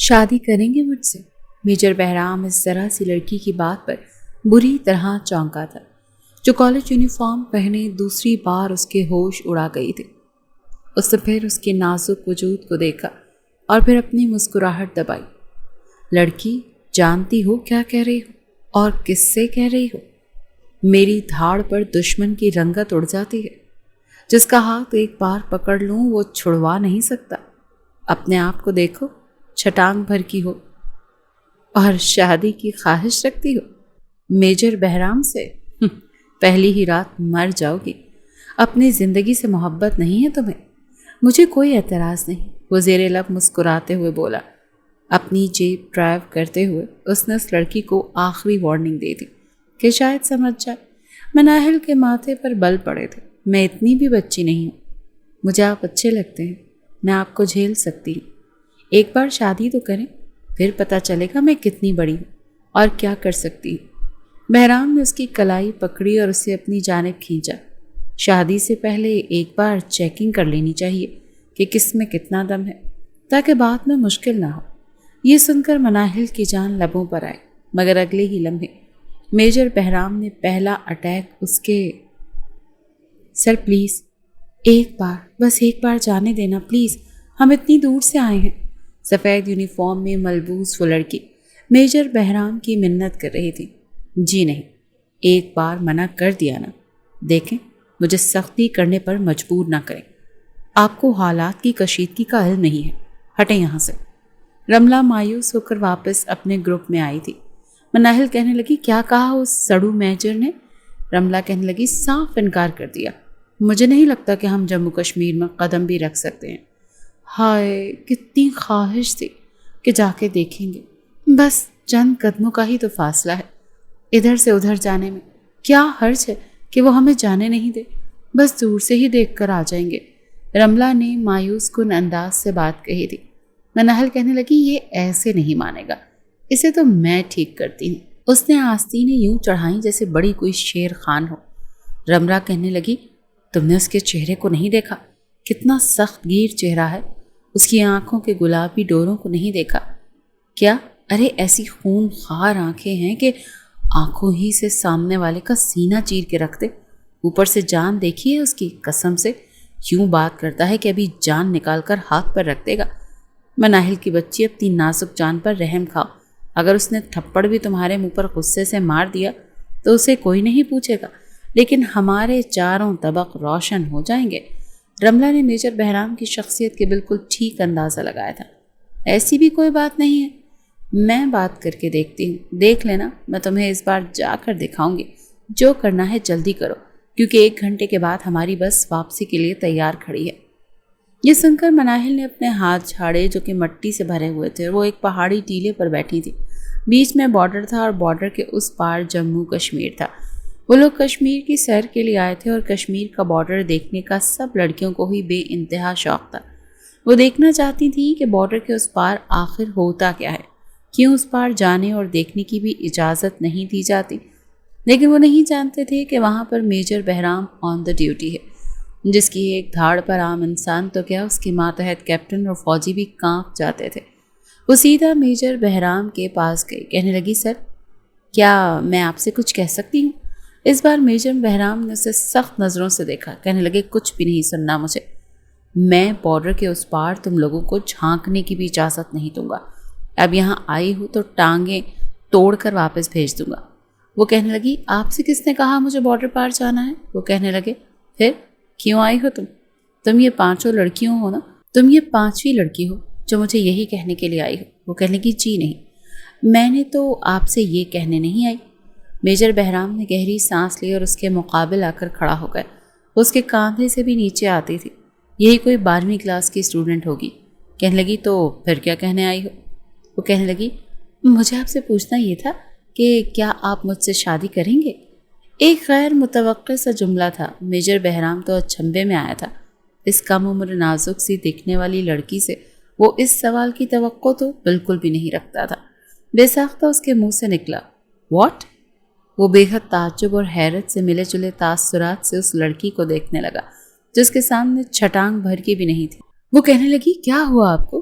شادی کریں گے مجھ سے؟ میجر بہرام اس ذرا سی لڑکی کی بات پر بری طرح چونکا تھا، جو کالج یونیفارم پہنے دوسری بار اس کے ہوش اڑا گئی تھی۔ اس نے پھر اس کے نازک وجود کو دیکھا اور پھر اپنی مسکراہٹ دبائی۔ لڑکی، جانتی ہو کیا کہہ رہی ہو اور کس سے کہہ رہی ہو؟ میری دھاڑ پر دشمن کی رنگت اڑ جاتی ہے۔ جس کا ہاتھ ایک بار پکڑ لوں وہ چھڑوا نہیں سکتا۔ اپنے آپ کو دیکھو، چھٹانگ بھر کی ہو اور شادی کی خواہش رکھتی ہو میجر بہرام سے؟ پہلی ہی رات مر جاؤ گی۔ اپنی زندگی سے محبت نہیں ہے تمہیں؟ مجھے کوئی اعتراض نہیں، وہ زیر لب مسکراتے ہوئے بولا۔ اپنی جیپ ڈرائیو کرتے ہوئے اس نے اس لڑکی کو آخری وارننگ دی تھی کہ شاید سمجھ جائے۔ مناہل کے ماتھے پر بل پڑے تھے۔ میں اتنی بھی بچی نہیں ہوں، مجھے آپ اچھے لگتے ہیں، میں آپ کو جھیل سکتی ہوں۔ ایک بار شادی تو کریں، پھر پتہ چلے گا میں کتنی بڑی ہوں اور کیا کر سکتی ہوں۔ بہرام نے اس کی کلائی پکڑی اور اسے اپنی جانب کھینچا۔ شادی سے پہلے ایک بار چیکنگ کر لینی چاہیے کہ کس میں کتنا دم ہے، تاکہ بعد میں مشکل نہ ہو۔ یہ سن کر مناہل کی جان لبوں پر آئی، مگر اگلے ہی لمحے میجر بہرام نے پہلا اٹیک اس کے سر پلیز ایک بار، بس ایک بار جانے دینا پلیز، ہم اتنی دور سے آئے ہیں۔ سفید یونیفارم میں ملبوس وہ لڑکی میجر بہرام کی منت کر رہی تھی۔ جی نہیں، ایک بار منع کر دیا نا، دیکھیں مجھے سختی کرنے پر مجبور نہ کریں۔ آپ کو حالات کی کشیدگی کا علم نہیں ہے، ہٹیں یہاں سے۔ رملہ مایوس ہو کر واپس اپنے گروپ میں آئی تھی۔ مناہل کہنے لگی، کیا کہا اس سڑو میجر نے؟ رملہ کہنے لگی، صاف انکار کر دیا۔ مجھے نہیں لگتا کہ ہم جموں کشمیر میں قدم بھی رکھ سکتے ہیں۔ ہائے، کتنی خواہش تھی کہ جا کے دیکھیں گے، بس چند قدموں کا ہی تو فاصلہ ہے، ادھر سے ادھر جانے میں کیا حرج ہے کہ وہ ہمیں جانے نہیں دے، بس دور سے ہی دیکھ کر آ جائیں گے۔ رملہ نے مایوس کن انداز سے بات کہی تھی۔ مناہل کہنے لگی، یہ ایسے نہیں مانے گا، اسے تو میں ٹھیک کرتی ہوں۔ اس نے آستینیں یوں چڑھائیں جیسے بڑی کوئی شیر خان ہو۔ رملہ کہنے لگی، تم نے اس کے چہرے کو نہیں دیکھا؟ کتنا سخت گیر چہرہ ہے۔ اس کی آنکھوں کے گلابی ڈوروں کو نہیں دیکھا کیا؟ ارے ایسی خون خوار آنکھیں ہیں کہ آنکھوں ہی سے سامنے والے کا سینہ چیر کے رکھ دے۔ اوپر سے جان دیکھی ہے اس کی، قسم سے یوں بات کرتا ہے کہ ابھی جان نکال کر ہاتھ پر رکھ دے گا۔ مناہل کی بچی، اپنی نازک جان پر رحم کھاؤ۔ اگر اس نے تھپڑ بھی تمہارے منہ پر غصے سے مار دیا تو اسے کوئی نہیں پوچھے گا، لیکن ہمارے چاروں طبق روشن ہو جائیں گے۔ رملہ نے میجر بہرام کی شخصیت کے بالکل ٹھیک اندازہ لگایا تھا۔ ایسی بھی کوئی بات نہیں ہے، میں بات کر کے دیکھتی ہوں، دیکھ لینا، میں تمہیں اس بار جا کر دکھاؤں گی۔ جو کرنا ہے جلدی کرو، کیونکہ 1 گھنٹے کے بعد ہماری بس واپسی کے لیے تیار کھڑی ہے۔ یہ سن کر مناہل نے اپنے ہاتھ جھاڑے جو کہ مٹی سے بھرے ہوئے تھے۔ وہ ایک پہاڑی ٹیلے پر بیٹھی تھی، بیچ میں بارڈر تھا اور بارڈر کے اس پار جموں کشمیر تھا۔ وہ لوگ کشمیر کی سیر کے لیے آئے تھے اور کشمیر کا بارڈر دیکھنے کا سب لڑکیوں کو ہی بے انتہا شوق تھا۔ وہ دیکھنا چاہتی تھیں کہ بارڈر کے اس پار آخر ہوتا کیا ہے، کیوں اس پار جانے اور دیکھنے کی بھی اجازت نہیں دی جاتی، لیکن وہ نہیں جانتے تھے کہ وہاں پر major Bahram on the duty ہے، جس کی ایک دھاڑ پر عام انسان تو کیا، اس کے ماتحت کیپٹن اور فوجی بھی کانپ جاتے تھے۔ وہ سیدھا میجر بہرام کے پاس گئی، کہنے لگی، سر کیا میں آپ سے کچھ کہہ سکتی ہوں؟ اس بار میجر بہرام نے اسے سخت نظروں سے دیکھا، کہنے لگے، کچھ بھی نہیں سننا مجھے، میں بارڈر کے اس پار تم لوگوں کو جھانکنے کی بھی اجازت نہیں دوں گا۔ اب یہاں آئی ہوں تو ٹانگیں توڑ کر واپس بھیج دوں گا۔ وہ کہنے لگی، آپ سے کس نے کہا مجھے بارڈر پار جانا ہے؟ وہ کہنے لگے، پھر کیوں آئی ہو تم یہ 5 لڑکیوں ہو نا، تم یہ 5ویں لڑکی ہو جو مجھے یہی کہنے کے لیے آئی ہو۔ وہ کہنے لگی، جی نہیں، میں نے تو آپ سے یہ کہنے نہیں آئی۔ میجر بہرام نے گہری سانس لی اور اس کے مقابل آ کر کھڑا ہو گیا۔ اس کے کاندھے سے بھی نیچے آتی تھی، یہی کوئی 12ویں کلاس کی اسٹوڈنٹ ہوگی۔ کہنے لگی، تو پھر کیا کہنے آئی ہو؟ وہ کہنے لگی، مجھے آپ سے پوچھنا یہ تھا کہ کیا آپ مجھ سے شادی کریں گے؟ ایک غیر متوقع سا جملہ تھا۔ میجر بہرام تو اچنبھے میں آیا تھا۔ اس کم عمر نازک سی دکھنے والی لڑکی سے وہ اس سوال کی توقع تو بالکل بھی نہیں رکھتا تھا۔ بے ساختہ اس کے منہ سے نکلا، واٹ؟ وہ بے حد تعجب اور حیرت سے ملے جلے تاثرات سے اس لڑکی کو دیکھنے لگا، جس کے سامنے چھٹانگ بھر کی بھی نہیں تھی۔ وہ کہنے لگی، کیا ہوا آپ کو؟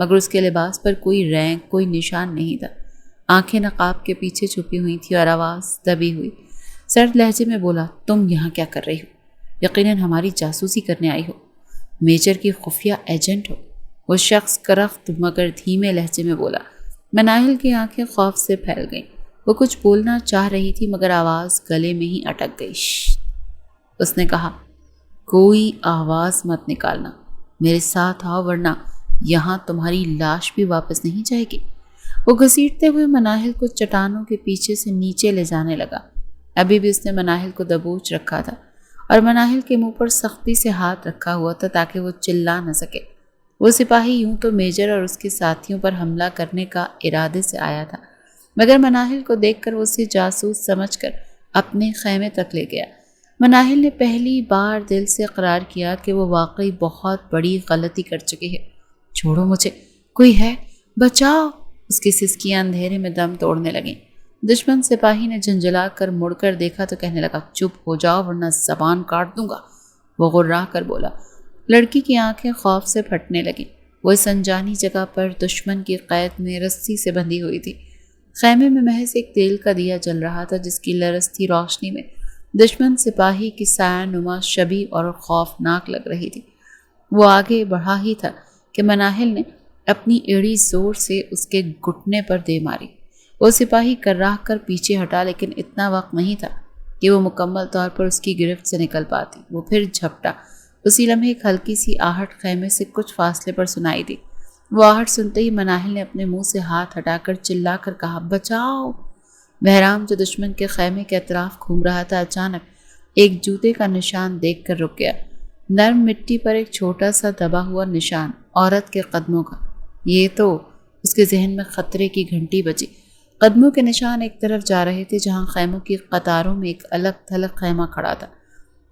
مگر اس کے لباس پر کوئی رینک، کوئی نشان نہیں تھا۔ آنکھیں نقاب کے پیچھے چھپی ہوئی تھی اور آواز دبی ہوئی۔ سرد لہجے میں بولا، تم یہاں کیا کر رہی ہو؟ یقیناً ہماری جاسوسی کرنے آئی ہو، میجر کی خفیہ ایجنٹ ہو۔ وہ شخص کرخت مگر دھیمے لہجے میں بولا۔ مناہل کی آنکھیں خوف سے پھیل گئیں۔ وہ کچھ بولنا چاہ رہی تھی مگر آواز گلے میں ہی اٹک گئی۔ اس نے کہا، کوئی آواز مت نکالنا، میرے ساتھ آؤ ورنہ یہاں تمہاری لاش بھی واپس نہیں جائے گی۔ وہ گھسیٹتے ہوئے مناہل کو چٹانوں کے پیچھے سے نیچے لے جانے لگا۔ ابھی بھی اس نے مناہل کو دبوچ رکھا تھا اور مناہل کے منہ پر سختی سے ہاتھ رکھا ہوا تھا تاکہ وہ چلا نہ سکے۔ وہ سپاہی یوں تو میجر اور اس کے ساتھیوں پر حملہ کرنے کا ارادے سے آیا تھا، مگر مناہل کو دیکھ کر وہ اسے جاسوس سمجھ کر اپنے خیمے تک لے گیا۔ مناہل نے پہلی بار دل سے اقرار کیا کہ وہ واقعی بہت بڑی غلطی کر چکی ہے۔ چھوڑو مجھے، کوئی ہے، بچاؤ! اس کی سسکیاں اندھیرے میں دم توڑنے لگیں۔ دشمن سپاہی نے جھنجھلا کر مڑ کر دیکھا تو کہنے لگا، چپ ہو جاؤ ورنہ زبان کاٹ دوں گا۔ وہ غرا کر بولا۔ لڑکی کی آنکھیں خوف سے پھٹنے لگیں۔ وہ اس انجانی جگہ پر دشمن کی قید میں رسی سے بندھی ہوئی تھی۔ خیمے میں محض ایک تیل کا دیا جل رہا تھا جس کی لرزتی روشنی میں دشمن سپاہی کی سایہ نما شبیہ اور خوفناک لگ رہی تھی۔ وہ آگے بڑھا ہی تھا کہ مناہل نے اپنی ایڑی زور سے اس کے گھٹنے پر دے ماری۔ وہ سپاہی کرراہ کر پیچھے ہٹا لیکن اتنا وقت نہیں تھا کہ وہ مکمل طور پر اس کی گرفت سے نکل پاتی۔ وہ پھر جھپٹا۔ اسی لمحے ایک ہلکی سی آہٹ خیمے سے کچھ فاصلے پر سنائی دی۔ وہ آہٹ سنتے ہی مناہل نے اپنے منہ سے ہاتھ ہٹا کر چلا کر کہا، بچاؤ! بہرام جو دشمن کے خیمے کے اطراف گھوم رہا تھا اچانک ایک جوتے کا نشان دیکھ کر رک گیا۔ نرم مٹی پر ایک چھوٹا سا دبا ہوا نشان، عورت کے قدموں کا۔ یہ تو اس کے ذہن میں خطرے کی گھنٹی بجی۔ قدموں کے نشان ایک طرف جا رہے تھے جہاں خیموں کی قطاروں میں ایک الگ تھلگ خیمہ کھڑا تھا۔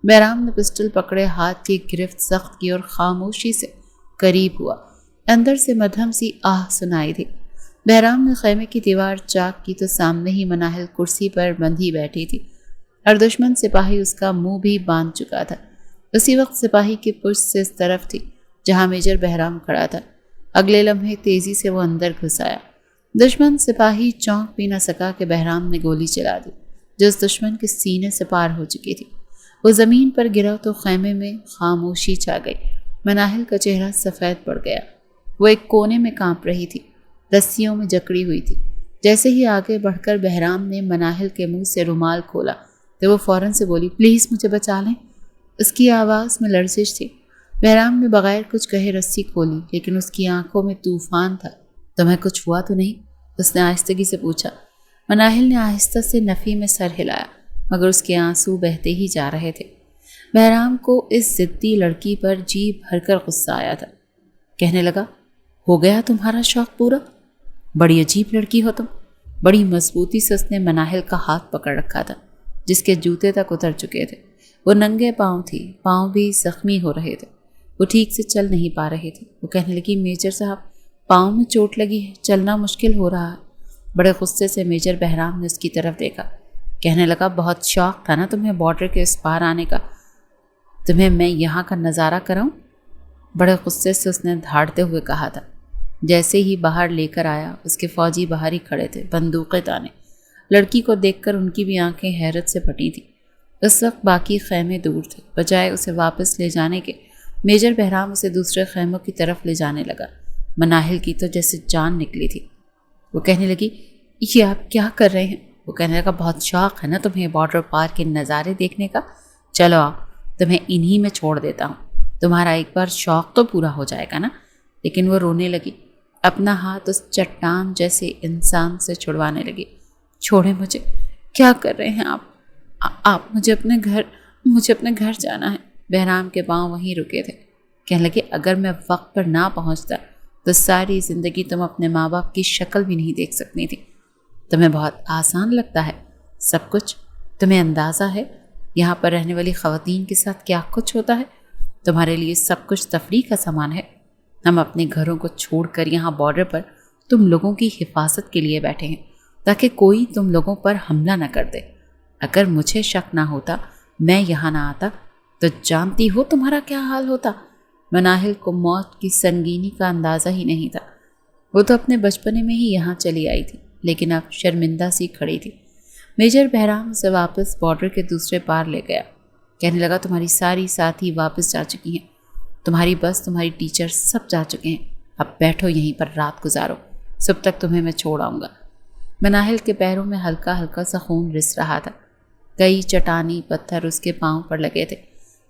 بہرام نے پسٹل پکڑے ہاتھ کی گرفت سخت کی اور خاموشی سے قریب ہوا۔ اندر سے مدھم سی آہ سنائی دی۔ بہرام نے خیمے کی دیوار چاک کی تو سامنے ہی مناہل کرسی پر بندھی بیٹھی تھی اور دشمن سپاہی اس کا منہ بھی باندھ چکا تھا۔ اسی وقت سپاہی کی پشت سے اس طرف تھی جہاں میجر بہرام کھڑا تھا۔ اگلے لمحے تیزی سے وہ اندر گھس آیا۔ دشمن سپاہی چونک بھی نہ سکا کہ بہرام نے گولی چلا دی جو اس دشمن کے سینے سے پار ہو چکی تھی۔ وہ زمین پر گرا تو خیمے میں خاموشی چھا گئی۔ مناہل کا چہرہ سفید پڑ گیا۔ وہ ایک کونے میں کانپ رہی تھی، رسیوں میں جکڑی ہوئی تھی۔ جیسے ہی آگے بڑھ کر بہرام نے مناہل کے منہ سے رومال کھولا تو وہ فوراً سے بولی، پلیز مجھے بچا لیں۔ اس کی آواز میں لرزش تھی۔ بہرام نے بغیر کچھ کہے رسی کھولی لیکن اس کی آنکھوں میں طوفان تھا۔ تمہیں کچھ ہوا تو نہیں؟ اس نے آہستگی سے پوچھا۔ مناہل نے آہستہ سے نفی میں سر ہلایا مگر اس کے آنسو بہتے ہی جا رہے تھے۔ بہرام کو اس ضدی لڑکی پر جی بھر کر غصہ آیا تھا۔ کہنے لگا، ہو گیا تمہارا شوق پورا؟ بڑی عجیب لڑکی ہو تم۔ بڑی مضبوطی سے اس نے مناہل کا ہاتھ پکڑ رکھا تھا جس کے جوتے تک اتر چکے تھے۔ وہ ننگے پاؤں تھی، پاؤں بھی زخمی ہو رہے تھے۔ وہ ٹھیک سے چل نہیں پا رہے تھے۔ وہ کہنے لگی، میجر صاحب پاؤں میں چوٹ لگی ہے، چلنا مشکل ہو رہا ہے۔ بڑے غصے سے میجر بہرام نے اس کی طرف دیکھا۔ کہنے لگا، بہت شوق تھا نا تمہیں باڈر کے اس پار آنے کا، تمہیں میں یہاں کا نظارہ کراؤں؟ بڑے غصے سے اس نے دھاڑتے ہوئے کہا تھا۔ جیسے ہی باہر لے کر آیا اس کے فوجی باہر ہی کھڑے تھے، بندوقیں تانے۔ لڑکی کو دیکھ کر ان کی بھی آنکھیں حیرت سے پھٹی تھیں۔ اس وقت باقی خیمے دور تھے۔ بجائے اسے واپس لے جانے کے میجر بہرام اسے دوسرے خیموں کی طرف لے جانے لگا۔ مناہل کی تو جیسے جان نکلی تھی۔ وہ کہنے لگی، یہ آپ کیا کر رہے ہیں؟ وہ کہنے لگا، بہت شوق ہے نا تمہیں باڈر پار کے نظارے دیکھنے کا، چلو آؤ تمہیں انہی میں چھوڑ دیتا ہوں، تمہارا ایک بار شوق تو پورا ہو جائے گا نا۔ لیکن وہ رونے لگی، اپنا ہاتھ اس چٹان جیسے انسان سے چھڑوانے لگی۔ چھوڑیں مجھے، کیا کر رہے ہیں آپ؟ مجھے اپنے گھر جانا ہے۔ بہرام کے پاؤں وہیں رکے تھے۔ کہنے لگے، اگر میں وقت پر نہ پہنچتا تو ساری زندگی تم اپنے ماں باپ کی شکل بھی نہیں دیکھ سکتی تھی۔ تمہیں بہت آسان لگتا ہے سب کچھ؟ تمہیں اندازہ ہے یہاں پر رہنے والی خواتین کے ساتھ کیا کچھ ہوتا ہے؟ تمہارے لیے سب کچھ تفریح کا سامان ہے۔ ہم اپنے گھروں کو چھوڑ کر یہاں بارڈر پر تم لوگوں کی حفاظت کے لیے بیٹھے ہیں تاکہ کوئی تم لوگوں پر حملہ نہ کر دے۔ اگر مجھے شک نہ ہوتا، میں یہاں نہ آتا تو جانتی ہو تمہارا کیا حال ہوتا۔ مناہل کو موت کی سنگینی کا اندازہ ہی نہیں تھا۔ وہ تو اپنے بچپنے میں ہی یہاں چلی آئی تھی، لیکن اب شرمندہ سی کھڑی تھی۔ میجر بہرام اسے واپس بارڈر کے دوسرے پار لے گیا۔ کہنے لگا تمہاری ساری ساتھی واپس جا چکی ہیں، تمہاری بس، تمہاری ٹیچر سب جا چکے ہیں، اب بیٹھو یہیں پر رات گزارو، صبح تک تمہیں میں چھوڑ آؤں گا۔ مناہل کے پیروں میں ہلکا ہلکا سا خون رس رہا تھا، کئی چٹانی پتھر اس کے پاؤں پر لگے تھے۔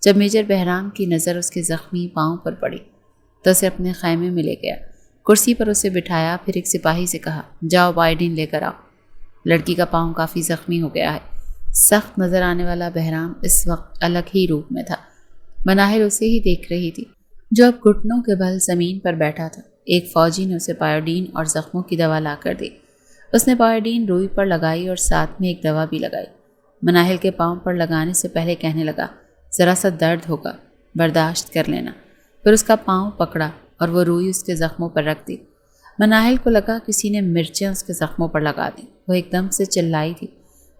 جب میجر بہرام کی نظر اس کے زخمی پاؤں پر پڑی تو اسے اپنے خیمے میں لے گیا، کرسی پر اسے بٹھایا، پھر ایک سپاہی سے کہا جاؤ آئوڈین لے کر آؤ۔ لڑکی کا پاؤں کافی زخمی ہو گیا ہے۔ سخت نظر آنے والا بہرام اس وقت الگ ہی روپ میں تھا۔ مناہل اسے ہی دیکھ رہی تھی جو اب گھٹنوں کے بل زمین پر بیٹھا تھا۔ ایک فوجی نے اسے پائیوڈین اور زخموں کی دوا لا کر دی۔ اس نے پائیوڈین روئی پر لگائی اور ساتھ میں ایک دوا بھی لگائی۔ مناہل کے پاؤں پر لگانے سے پہلے کہنے لگا ذرا سا درد ہوگا، برداشت کر لینا۔ پھر اس کا پاؤں پکڑا اور وہ روئی اس کے زخموں پر رکھ دی۔ مناہل کو لگا کسی نے مرچیں اس کے زخموں پر لگا دیں۔ وہ ایک دم سے چلائی تھی۔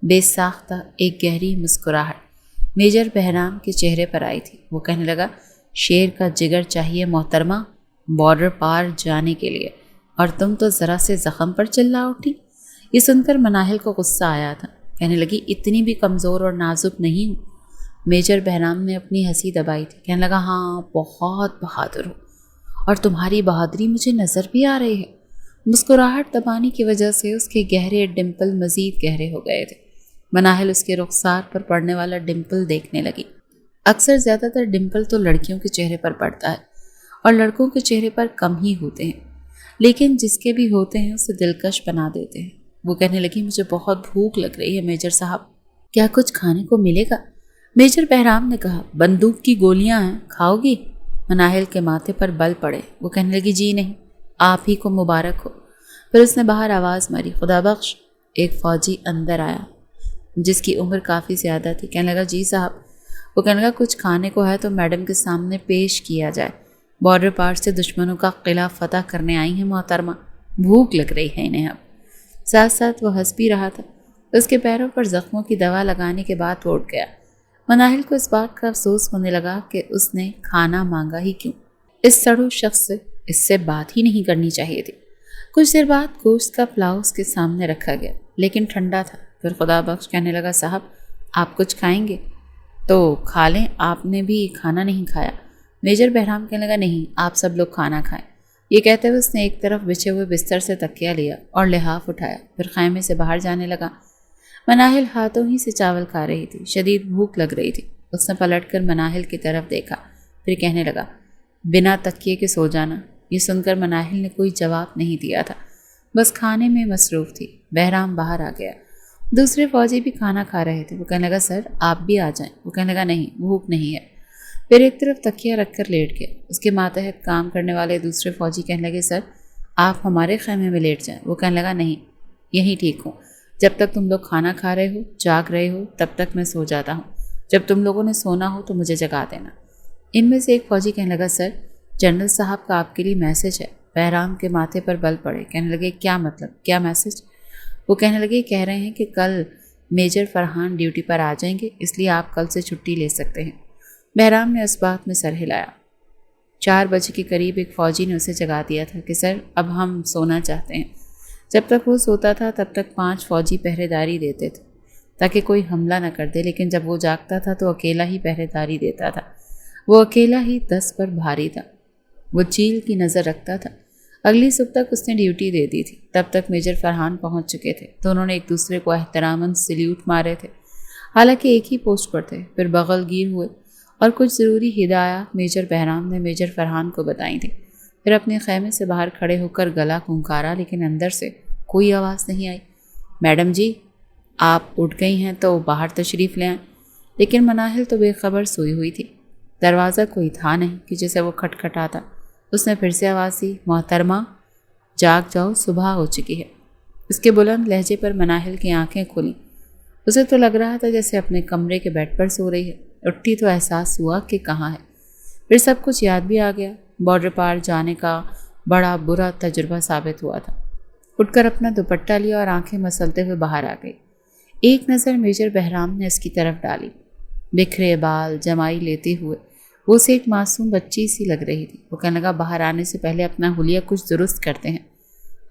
بے ساختہ ایک گہری مسکراہٹ میجر بہرام کے چہرے پر آئی تھی۔ وہ کہنے لگا شیر کا جگر چاہیے محترمہ بارڈر پار جانے کے لیے، اور تم تو ذرا سے زخم پر چلا اٹھی۔ یہ سن کر مناہل کو غصہ آیا تھا۔ کہنے لگی اتنی بھی کمزور اور نازک نہیں ہوں۔ میجر بہرام نے اپنی ہنسی دبائی تھی۔ کہنے لگا ہاں بہت بہادر ہو، اور تمہاری بہادری مجھے نظر بھی آ رہی ہے۔ مسکراہٹ دبانے کی وجہ سے اس کے گہرے ڈمپل مزید گہرے ہو گئے تھے۔ مناہل اس کے رخسار پر پڑنے والا ڈمپل دیکھنے لگی۔ اکثر زیادہ تر ڈمپل تو لڑکیوں کے چہرے پر پڑتا ہے اور لڑکوں کے چہرے پر کم ہی ہوتے ہیں، لیکن جس کے بھی ہوتے ہیں اسے دلکش بنا دیتے ہیں۔ وہ کہنے لگی مجھے بہت بھوک لگ رہی ہے میجر صاحب، کیا کچھ کھانے کو ملے گا؟ میجر بہرام نے کہا بندوق کی گولیاں ہیں، کھاؤ گی؟ مناہل کے ماتھے پر بل پڑے۔ وہ کہنے لگی جی نہیں، آپ ہی کو مبارک ہو۔ پھر اس نے باہر آواز ماری خدا بخش۔ ایک فوجی اندر آیا جس کی عمر کافی زیادہ تھی۔ کہنے لگا جی صاحب۔ وہ کہنے لگا کچھ کھانے کو ہے تو میڈم کے سامنے پیش کیا جائے، بارڈر پار سے دشمنوں کا قلعہ فتح کرنے آئی ہیں محترمہ، بھوک لگ رہی ہے انہیں اب۔ ساتھ ساتھ وہ ہنس بھی رہا تھا۔ اس کے پیروں پر زخموں کی دوا لگانے کے بعد وہ اٹھ گیا۔ مناہل کو اس بات کا افسوس ہونے لگا کہ اس نے کھانا مانگا ہی کیوں۔ اس سڑو شخص سے اس سے بات ہی نہیں کرنی چاہیے تھی۔ کچھ دیر بعد گوشت کا پلاؤ اس کے سامنے رکھا گیا، لیکن ٹھنڈا تھا۔ پھر خدا بخش کہنے لگا صاحب آپ کچھ کھائیں گے تو کھا لیں، آپ نے بھی کھانا نہیں کھایا۔ میجر بہرام کہنے لگا نہیں، آپ سب لوگ کھانا کھائیں۔ یہ کہتے ہوئے اس نے ایک طرف بچھے ہوئے بستر سے تکیہ لیا اور لحاف اٹھایا، پھر خیمے سے باہر جانے لگا۔ مناہل ہاتھوں ہی سے چاول کھا رہی تھی، شدید بھوک لگ رہی تھی۔ اس نے پلٹ کر مناہل کی طرف دیکھا، پھر کہنے لگا بنا تکیے کے سو جانا۔ یہ سن کر مناہل نے کوئی جواب نہیں دیا تھا، بس کھانے میں مصروف تھی۔ بہرام باہر آ گیا۔ دوسرے فوجی بھی کھانا کھا رہے تھے۔ وہ کہنے لگا سر آپ بھی آ جائیں۔ وہ کہنے لگا نہیں، بھوک نہیں ہے۔ پھر ایک طرف تکیہ رکھ کر لیٹ گیا۔ اس کے ماتحت کام کرنے والے دوسرے فوجی کہنے لگے سر آپ ہمارے خیمے میں لیٹ جائیں۔ وہ کہنے لگا نہیں، یہیں ٹھیک ہوں، جب تک تم لوگ کھانا کھا رہے ہو جاگ رہے ہو تب تک میں سو جاتا ہوں، جب تم لوگوں نے سونا ہو تو مجھے جگا دینا۔ ان میں سے ایک فوجی کہنے لگا سر جنرل صاحب کا آپ کے لیے میسج ہے۔ بہرام کے ماتھے پر بل پڑے۔ کہنے لگے کیا مطلب، کیا میسج؟ وہ کہنے لگے کہہ رہے ہیں کہ کل میجر فرحان ڈیوٹی پر آ جائیں گے، اس لیے آپ کل سے چھٹی لے سکتے ہیں۔ بہرام نے اس بات میں سر ہلایا۔ 4 بجے کے قریب ایک فوجی نے اسے جگا دیا تھا کہ سر اب ہم سونا چاہتے ہیں۔ جب تک وہ سوتا تھا تب تک 5 فوجی پہرے داری دیتے تھے تاکہ کوئی حملہ نہ کر دے، لیکن جب وہ جاگتا تھا تو اکیلا ہی پہرے داری دیتا تھا۔ وہ اکیلا ہی 10 پر بھاری تھا۔ وہ چیل کی نظر رکھتا تھا۔ اگلی صبح تک اس نے ڈیوٹی دے دی تھی۔ تب تک میجر فرحان پہنچ چکے تھے۔ دونوں نے ایک دوسرے کو احتراماً سلیوٹ مارے تھے، حالانکہ ایک ہی پوسٹ پر تھے۔ پھر بغل گیر ہوئے اور کچھ ضروری ہدایات میجر بہرام نے میجر فرحان کو بتائی تھیں۔ پھر اپنے خیمے سے باہر کھڑے ہو کر گلا پھنکارا، لیکن اندر سے کوئی آواز نہیں آئی۔ میڈم جی آپ اٹھ گئی ہیں تو باہر تشریف لے آئیں۔ لیکن مناہل تو بے خبر سوئی ہوئی تھی۔ دروازہ کوئی تھا نہیں کہ جسے وہ کھٹکھٹاتا۔ اس نے پھر سے آواز دی محترمہ جاگ جاؤ، صبح ہو چکی ہے۔ اس کے بلند لہجے پر مناہل کی آنکھیں کھلیں۔ اسے تو لگ رہا تھا جیسے اپنے کمرے کے بیڈ پر سو رہی ہے۔ اٹھی تو احساس ہوا کہ کہاں ہے۔ پھر سب کچھ یاد بھی آ گیا۔ بارڈر پار جانے کا بڑا برا تجربہ ثابت ہوا تھا۔ اٹھ کر اپنا دوپٹہ لیا اور آنکھیں مسلتے ہوئے باہر آ گئی۔ ایک نظر میجر بہرام نے اس کی طرف ڈالی۔ بکھرے بال جمائی لیتے ہوئے وہ اسے ایک معصوم بچی سی لگ رہی تھی۔ وہ کہنے لگا باہر آنے سے پہلے اپنا حلیہ کچھ درست کرتے ہیں۔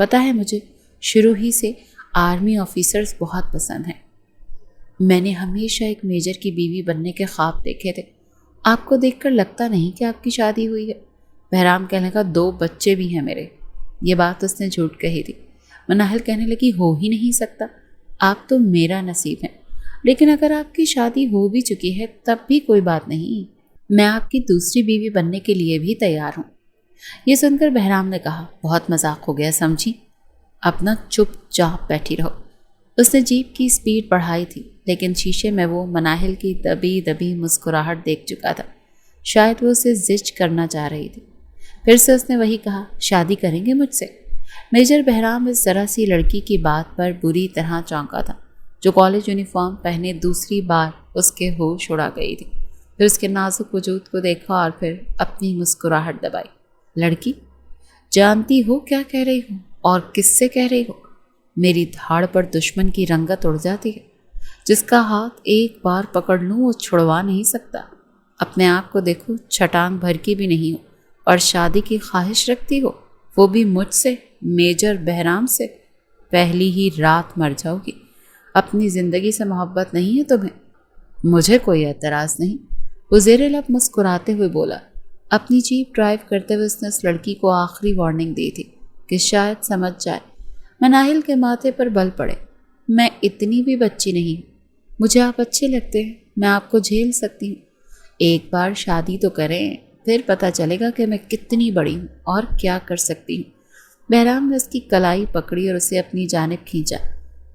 پتہ ہے مجھے شروع ہی سے آرمی آفیسرز بہت پسند ہیں۔ میں نے ہمیشہ ایک میجر کی بیوی بننے کے خواب دیکھے تھے۔ آپ کو دیکھ کر لگتا نہیں کہ آپ کی شادی ہوئی ہے۔ بہرام کہنے لگا 2 بچے بھی ہیں میرے۔ یہ بات اس نے جھوٹ کہی تھی۔ مناہل کہنے لگی ہو ہی نہیں سکتا، آپ تو میرا نصیب ہیں، لیکن اگر آپ کی شادی ہو بھی چکی ہے تب بھی کوئی بات نہیں، میں آپ کی دوسری بیوی بننے کے لیے بھی تیار ہوں۔ یہ سن کر بہرام نے کہا بہت مذاق ہو گیا سمجھی، اپنا چپ چاپ بیٹھی رہو۔ اس نے جیپ کی سپیڈ بڑھائی تھی، لیکن شیشے میں وہ مناہل کی دبی دبی مسکراہٹ دیکھ چکا تھا۔ شاید وہ اسے زج کرنا چاہ رہی تھی۔ پھر سے اس نے وہی کہا شادی کریں گے مجھ سے؟ میجر بہرام اس ذرا سی لڑکی کی بات پر بری طرح چونکا تھا، جو کالج یونیفارم پہنے دوسری بار اس کے ہوش اڑا گئی تھی۔ پھر اس کے نازک وجود کو دیکھا اور پھر اپنی مسکراہٹ دبائی۔ لڑکی؟ جانتی ہو کیا کہہ رہی ہوں اور کس سے کہہ رہی ہو؟ میری دھاڑ پر دشمن کی رنگت اڑ جاتی ہے۔ جس کا ہاتھ ایک بار پکڑ لوں وہ چھڑوا نہیں سکتا۔ اپنے آپ کو دیکھو، چھٹانگ بھر کی بھی نہیں ہو اور شادی کی خواہش رکھتی ہو، وہ بھی مجھ سے، میجر بہرام سے۔ پہلی ہی رات مر جاؤ گی۔ اپنی زندگی سے محبت نہیں ہے تمہیں؟ مجھے کوئی اعتراض نہیں، وہ زیر لب مسکراتے ہوئے بولا۔ اپنی جیپ ڈرائیو کرتے ہوئے اس نے اس لڑکی کو آخری وارننگ دی تھی کہ شاید سمجھ جائے۔ مناہل کے ماتھے پر بل پڑے۔ میں اتنی بھی بچی نہیں ہوں، مجھے آپ اچھے لگتے ہیں، میں آپ کو جھیل سکتی ہوں۔ ایک بار شادی تو کریں، پھر پتہ چلے گا کہ میں کتنی بڑی ہوں اور کیا کر سکتی ہوں۔ بہرام نے اس کی کلائی پکڑی اور اسے اپنی جانب کھینچا۔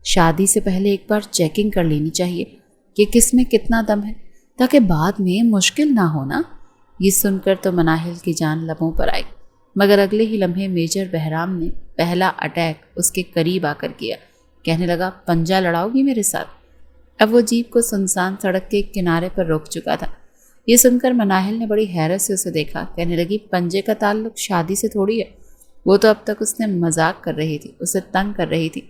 شادی سے پہلے ایک بار چیکنگ کر لینی چاہیے کہ کس میں کتنا دم ہے، تاکہ بعد میں مشکل نہ ہونا۔ یہ سن کر تو مناہل کی جان لبوں پر آئی، مگر اگلے ہی لمحے میجر بہرام نے پہلا اٹیک اس کے قریب آ کر کیا۔ کہنے لگا پنجہ لڑاؤ گی میرے ساتھ؟ اب وہ جیپ کو سنسان سڑک کے کنارے پر روک چکا تھا۔ یہ سن کر مناہل نے بڑی حیرت سے اسے دیکھا۔ کہنے لگی پنجے کا تعلق شادی سے تھوڑی ہے۔ وہ تو اب تک اس نے مذاق کر رہی تھی، اسے تنگ کر رہی تھی۔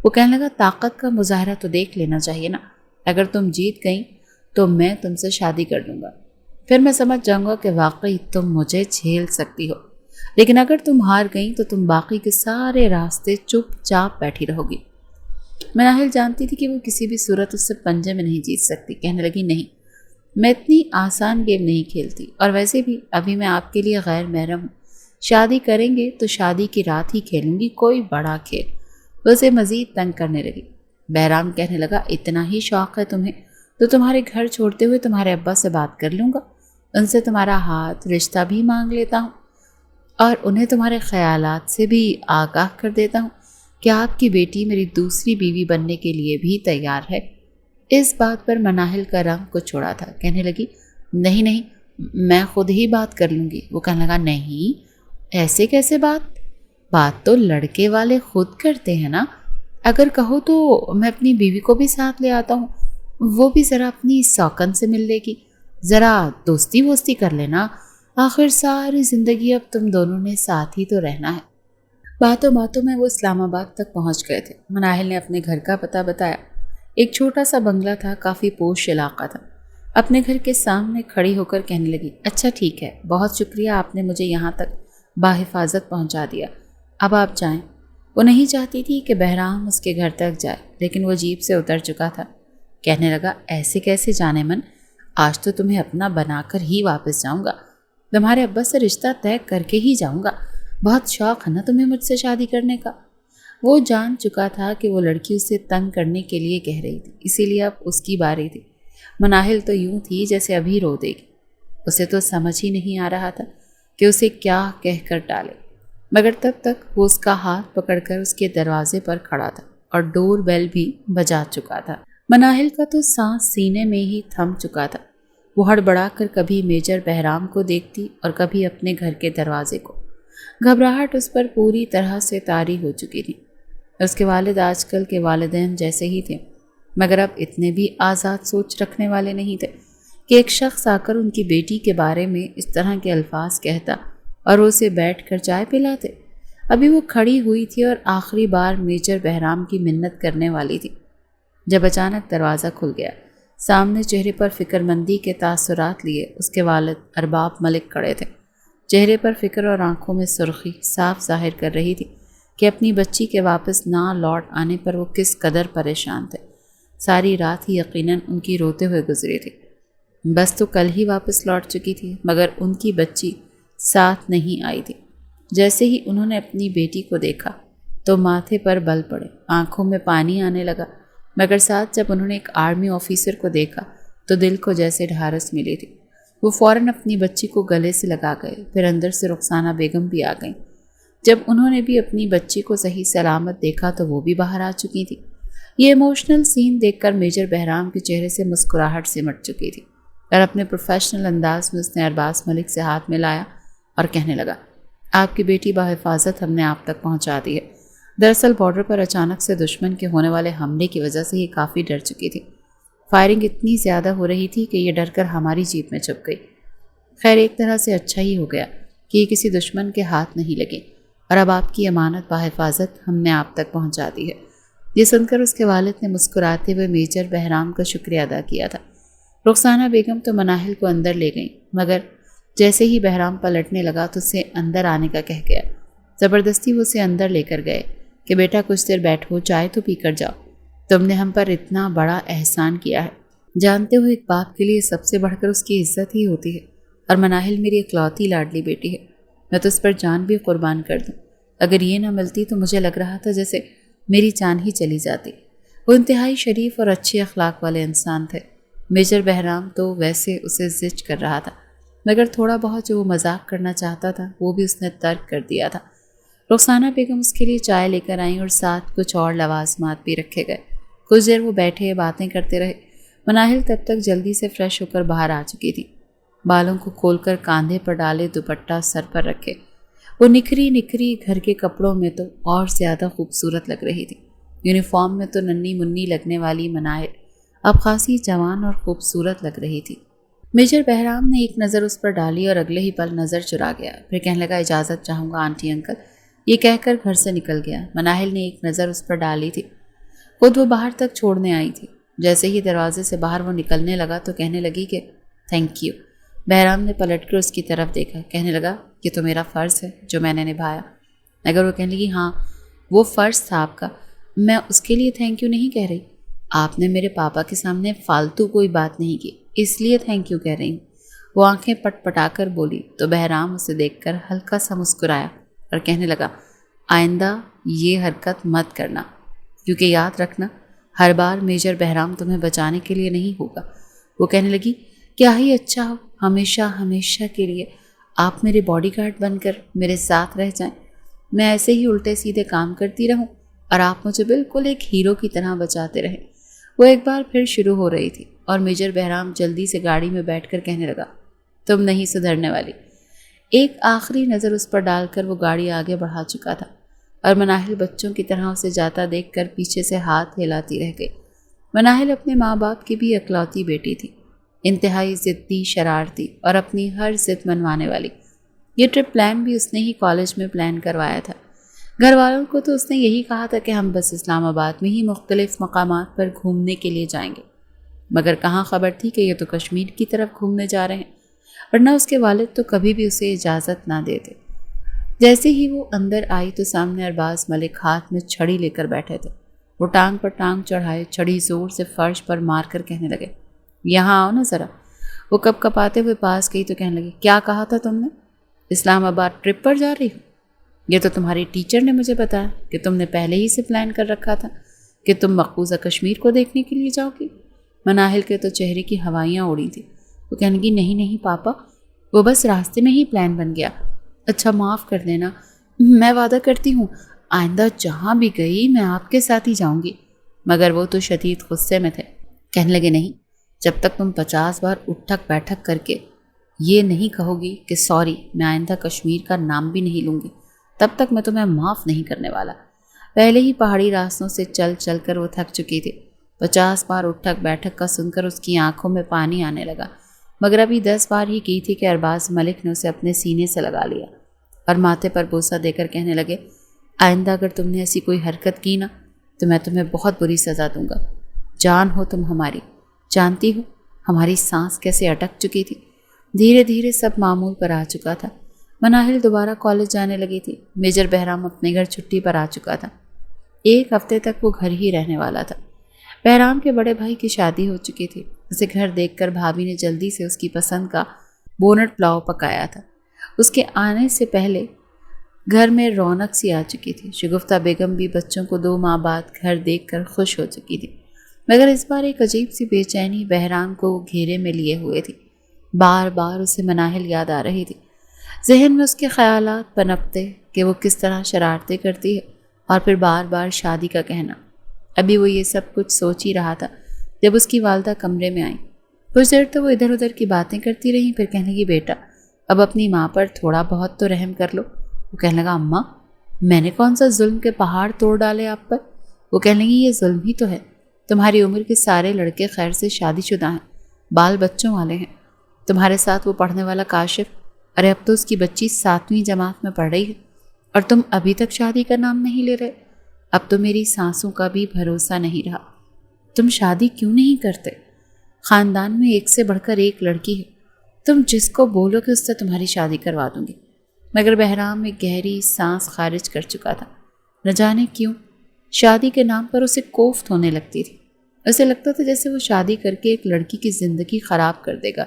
وہ کہنے لگا طاقت کا مظاہرہ تو دیکھ لینا چاہیے نا، اگر تم جیت گئی تو میں تم سے شادی کر لوں گا، پھر میں سمجھ جاؤں گا کہ واقعی تم مجھے جھیل سکتی ہو، لیکن اگر تم ہار گئی تو تم باقی کے سارے راستے چپ چاپ بیٹھی رہو گی۔ مناہل جانتی تھی کہ وہ کسی بھی صورت اس سے پنجے میں نہیں جیت سکتی۔ کہنے لگی نہیں، میں اتنی آسان گیم نہیں کھیلتی، اور ویسے بھی ابھی میں آپ کے لیے غیر محرم ہوں۔ شادی کریں گے تو شادی کی رات ہی کھیلوں گی، کوئی بڑا کھیل۔ وہ اسے مزید تنگ کرنے لگی۔ بہرام کہنے لگا اتنا ہی شوق ہے تمہیں تو تمہارے گھر چھوڑتے ہوئے تمہارے ابا سے بات کر لوں گا، ان سے تمہارا ہاتھ رشتہ بھی مانگ لیتا ہوں اور انہیں تمہارے خیالات سے بھی آگاہ کر دیتا ہوں کہ آپ کی بیٹی میری دوسری بیوی بننے کے لیے بھی تیار ہے۔ اس بات پر مناہل کا رنگ کو چھوڑا تھا۔ کہنے لگی نہیں نہیں، میں خود ہی بات کر لوں گی۔ وہ کہنے لگا نہیں، ایسے کیسے بات تو لڑکے والے خود کرتے ہیں نا، اگر کہو تو میں اپنی بیوی کو بھی ساتھ لے آتا ہوں، وہ بھی ذرا اپنی سوکن سے مل لے گی، ذرا دوستی ووستی کر لینا، آخر ساری زندگی اب تم دونوں نے ساتھ ہی تو رہنا ہے۔ باتوں باتوں میں وہ اسلام آباد تک پہنچ گئے تھے۔ مناہل نے اپنے گھر کا پتہ بتایا۔ ایک چھوٹا سا بنگلہ تھا، کافی پوش علاقہ تھا۔ اپنے گھر کے سامنے کھڑی ہو کر کہنے لگی اچھا ٹھیک ہے، بہت شکریہ، آپ نے مجھے یہاں تک بحفاظت پہنچا دیا، اب آپ جائیں۔ وہ نہیں چاہتی تھی کہ بہرام اس کے گھر تک جائے، لیکن وہ جیپ سے اتر چکا تھا۔ کہنے لگا ایسے کیسے جانے من، آج تو تمہیں اپنا بنا کر ہی واپس جاؤں گا، تمہارے ابا سے رشتہ طے کر کے ہی جاؤں گا، بہت شوق ہے نا تمہیں مجھ سے شادی کرنے کا۔ وہ جان چکا تھا کہ وہ لڑکی اسے تنگ کرنے کے لیے کہہ رہی تھی، اسی لیے اب اس کی باری تھی۔ مناہل تو یوں تھی جیسے ابھی رو دے گی۔ اسے تو سمجھ ہی نہیں آ رہا تھا کہ اسے کیا کہہ کر ڈالے، مگر تب تک وہ اس کا ہاتھ پکڑ کر اس کے دروازے پر کھڑا تھا اور ڈور بیل بھی بجا چکا تھا۔ مناہل کا تو سانس سینے میں ہی تھم چکا تھا۔ وہ ہڑبڑا کر کبھی میجر بہرام کو دیکھتی اور کبھی اپنے گھر کے دروازے کو۔ گھبراہٹ اس پر پوری طرح سے طاری ہو چکی تھی۔ اس کے والد آج کل کے والدین جیسے ہی تھے، مگر اب اتنے بھی آزاد سوچ رکھنے والے نہیں تھے کہ ایک شخص آ کر ان کی بیٹی کے بارے میں اس طرح کے الفاظ کہتا اور وہ اسے بیٹھ کر چائے پلاتے۔ ابھی وہ کھڑی ہوئی تھی اور آخری بار میجر بہرام کی منت کرنے والی تھی، جب اچانک دروازہ کھل گیا۔ سامنے چہرے پر فکر مندی کے تاثرات لیے اس کے والد ارباب ملک کھڑے تھے۔ چہرے پر فکر اور آنکھوں میں سرخی صاف ظاہر کر رہی تھی کہ اپنی بچی کے واپس نہ لوٹ آنے پر وہ کس قدر پریشان تھے۔ ساری رات ہی یقیناً ان کی روتے ہوئے گزری تھی۔ بس تو کل ہی واپس لوٹ چکی تھی، مگر ان کی بچی ساتھ نہیں آئی تھی۔ جیسے ہی انہوں نے اپنی بیٹی کو دیکھا تو ماتھے پر بل پڑے، آنکھوں میں پانی آنے لگا، مگر ساتھ جب انہوں نے ایک آرمی آفیسر کو دیکھا تو دل کو جیسے ڈھارس ملی تھی۔ وہ فوراً اپنی بچی کو گلے سے لگا گئے، پھر اندر سے رخسانہ بیگم بھی آ گئیں۔ جب انہوں نے بھی اپنی بچی کو صحیح سلامت دیکھا تو وہ بھی باہر آ چکی تھی۔ یہ ایموشنل سین دیکھ کر میجر بہرام کے چہرے سے مسکراہٹ سمٹ چکی تھی اور اپنے پروفیشنل انداز میں اس نے ارباز ملک سے ہاتھ ملایا اور کہنے لگا، آپ کی بیٹی بحفاظت ہم نے آپ تک پہنچا دی ہے۔ دراصل بارڈر پر اچانک سے دشمن کے ہونے والے حملے کی وجہ سے یہ کافی ڈر چکی تھی۔ فائرنگ اتنی زیادہ ہو رہی تھی کہ یہ ڈر کر ہماری جیپ میں چھپ گئی۔ خیر ایک طرح سے اچھا ہی ہو گیا کہ یہ کسی دشمن کے ہاتھ نہیں لگے اور اب آپ کی امانت بحفاظت ہم نے آپ تک پہنچا دی ہے۔ یہ سن کر اس کے والد نے مسکراتے ہوئے میجر بہرام کا شکریہ ادا کیا تھا۔ رخسانہ بیگم تو مناہل کو اندر لے گئیں، مگر جیسے ہی بہرام پلٹنے لگا تو اسے اندر آنے کا کہہ گیا۔ زبردستی وہ اسے اندر لے کر گئے کہ بیٹا کچھ دیر بیٹھو، چائے تو پی کر جاؤ، تم نے ہم پر اتنا بڑا احسان کیا ہے۔ جانتے ہو ایک باپ کے لیے سب سے بڑھ کر اس کی عزت ہی ہوتی ہے، اور مناہل میری اکلوتی لاڈلی بیٹی ہے، میں تو اس پر جان بھی قربان کر دوں۔ اگر یہ نہ ملتی تو مجھے لگ رہا تھا جیسے میری جان ہی چلی جاتی۔ وہ انتہائی شریف اور اچھے اخلاق والے انسان تھے۔ میجر بہرام تو ویسے اسے زج کر رہا تھا، مگر تھوڑا بہت جو وہ مذاق کرنا چاہتا تھا وہ بھی اس نے ترک کر دیا تھا۔ رخسانہ بیگم اس کے لیے چائے لے کر آئیں اور ساتھ کچھ اور لوازمات بھی رکھے گئے۔ کچھ دیر وہ بیٹھے باتیں کرتے رہے۔ مناہل تب تک جلدی سے فریش ہو کر باہر آ چکی تھی، بالوں کو کھول کر کاندھے پر ڈالے، دوپٹہ سر پر رکھے۔ وہ نکھری گھر کے کپڑوں میں تو اور زیادہ خوبصورت لگ رہی تھی۔ یونیفارم میں تو ننھی منی لگنے والی مناہل اب خاصی جوان اور خوبصورت لگ رہی تھی۔ میجر بہرام نے ایک نظر اس پر ڈالی اور اگلے ہی پل نظر چرا گیا، پھر کہنے لگا، اجازت چاہوں گا آنٹی انکل۔ یہ کہہ کر گھر سے نکل گیا۔ مناہل نے ایک نظر اس پر ڈالی تھی، خود وہ باہر تک چھوڑنے آئی تھی۔ جیسے ہی دروازے سے باہر وہ نکلنے لگا تو کہنے لگی کہ تھینک یو۔ بہرام نے پلٹ کر اس کی طرف دیکھا، کہنے لگا، یہ تو میرا فرض ہے جو میں نے نبھایا۔ اگر وہ کہنے لگی، ہاں وہ فرض تھا آپ کا، میں اس کے لیے تھینک یو نہیں کہہ رہی، آپ نے میرے پاپا کے سامنے فالتو کوئی بات نہیں کی، اس لیے تھینک یو کہہ رہی ہوں۔ وہ آنکھیں پٹ پٹا کر بولی تو بہرام اسے دیکھ کر ہلکا سا مسکرایا اور کہنے لگا، آئندہ یہ حرکت مت کرنا، کیونکہ یاد رکھنا ہر بار میجر بہرام تمہیں بچانے کے لیے نہیں ہوگا۔ وہ کہنے لگی، کیا ہی اچھا ہو ہمیشہ کے لیے آپ میرے باڈی گارڈ بن کر میرے ساتھ رہ جائیں، میں ایسے ہی الٹے سیدھے کام کرتی رہوں اور آپ مجھے بالکل ایک ہیرو کی طرح بچاتے رہیں۔ وہ ایک بار پھر شروع ہو رہی تھی اور میجر بہرام جلدی سے گاڑی میں بیٹھ کر کہنے لگا، تم نہیں سدھرنے والی۔ ایک آخری نظر اس پر ڈال کر وہ گاڑی آگے بڑھا چکا تھا اور مناہل بچوں کی طرح اسے جاتا دیکھ کر پیچھے سے ہاتھ ہلاتی رہ گئی۔ مناہل اپنے ماں باپ کی بھی اکلوتی بیٹی تھی، انتہائی ضدی، شرارتی اور اپنی ہر ضد منوانے والی۔ یہ ٹرپ پلان بھی اس نے ہی کالج میں پلان کروایا تھا۔ گھر والوں کو تو اس نے یہی کہا تھا کہ ہم بس اسلام آباد میں ہی مختلف مقامات پر گھومنے کے لیے جائیں گے، مگر کہاں خبر تھی کہ یہ تو کشمیر کی طرف گھومنے جا رہے ہیں، ورنہ اس کے والد تو کبھی بھی اسے اجازت نہ دیتے۔ جیسے ہی وہ اندر آئی تو سامنے ارباز ملک ہاتھ میں چھڑی لے کر بیٹھے تھے۔ وہ ٹانگ پر ٹانگ چڑھائے، چھڑی زور سے فرش پر مار کر کہنے لگے، یہاں آؤ نا ذرا۔ وہ کپ کپاتے ہوئے پاس گئی تو کہنے لگی، کیا کہا تھا تم نے؟ اسلام آباد ٹرپ پر جا رہی ہو؟ یہ تو تمہاری ٹیچر نے مجھے بتایا کہ تم نے پہلے ہی سے پلان کر رکھا تھا کہ تم مقبوضہ کشمیر کو دیکھنے کے لیے جاؤ گی۔ مناہل کے تو چہرے کی ہوائیاں اڑی تھیں۔ وہ کہنے لگی، نہیں پاپا، وہ بس راستے میں ہی پلان بن گیا۔ اچھا معاف کر دینا، میں وعدہ کرتی ہوں آئندہ جہاں بھی گئی میں آپ کے ساتھ ہی جاؤں گی۔ مگر وہ تو شدید غصے میں تھے، کہنے لگے، نہیں، جب تک تم 50 بار اٹھک بیٹھک کر کے یہ نہیں کہو گی کہ سوری، میں آئندہ کشمیر کا نام بھی نہیں لوں گی، تب تک میں تمہیں معاف نہیں کرنے والا۔ پہلے ہی پہاڑی راستوں سے چل کر وہ تھک چکی تھی۔ 50 بار اٹھک بیٹھک کا سن کر اس کی آنکھوں میں پانی آنے لگا، مگر ابھی 10 بار ہی کی تھی کہ ارباز ملک نے اسے اپنے سینے سے لگا لیا اور ماتھے پر بوسہ دے کر کہنے لگے، آئندہ اگر تم نے ایسی کوئی حرکت کی نا تو میں تمہیں بہت بری سزا دوں گا۔ جان ہو تم ہماری، جانتی ہو ہماری سانس کیسے اٹک چکی تھی۔ دھیرے دھیرے سب معمول پر آ چکا تھا۔ مناہل دوبارہ کالج جانے لگی تھی۔ میجر بہرام اپنے گھر چھٹی پر آ چکا تھا۔ 1 ہفتے تک وہ گھر ہی رہنے والا تھا۔ بہرام کے بڑے بھائی کی شادی ہو چکی تھی۔ اسے گھر دیکھ کر بھابھی نے جلدی سے اس کی پسند کا بونٹ پلاؤ پکایا تھا۔ اس کے آنے سے پہلے گھر میں رونق سی آ چکی تھی۔ شگفتہ بیگم بھی بچوں کو 2 ماہ بعد گھر دیکھ کر خوش ہو چکی تھی، مگر اس بار ایک عجیب سی بے چینی بہرام کو گھیرے میں لیے ہوئے تھی۔ بار بار اسے مناہل یاد آ رہی تھی۔ ذہن میں اس کے خیالات پنپتے کہ وہ کس طرح شرارتیں کرتی ہے، اور پھر بار بار شادی کا کہنا۔ ابھی وہ یہ سب کچھ سوچ ہی رہا تھا جب اس کی والدہ کمرے میں آئیں۔ کچھ دیر تو وہ ادھر ادھر کی باتیں کرتی رہیں، پھر کہنے لگی، بیٹا اب اپنی ماں پر تھوڑا بہت تو رحم کر لو۔ وہ کہنے لگا، اماں میں نے کون سا ظلم کے پہاڑ توڑ ڈالے آپ پر؟ وہ کہنے لگی، یہ ظلم ہی تو ہے۔ تمہاری عمر کے سارے لڑکے خیر سے شادی شدہ ہیں، بال بچوں والے ہیں۔ تمہارے ساتھ وہ پڑھنے والا کاشف، ارے اب تو اس کی بچی 7ویں جماعت میں پڑھ رہی ہے، اور تم ابھی تک شادی کا نام نہیں لے رہے۔ اب تو میری سانسوں کا بھی بھروسہ نہیں رہا۔ تم شادی کیوں نہیں کرتے؟ خاندان میں 1 سے بڑھ کر 1 لڑکی ہے، تم جس کو بولو کہ اس سے تمہاری شادی کروا دوں گی۔ مگر بہرام ایک گہری سانس خارج کر چکا تھا۔ نہ جانے کیوں شادی کے نام پر اسے کوفت ہونے لگتی تھی۔ اسے لگتا تھا جیسے وہ شادی کر کے ایک لڑکی کی زندگی خراب کر دے گا۔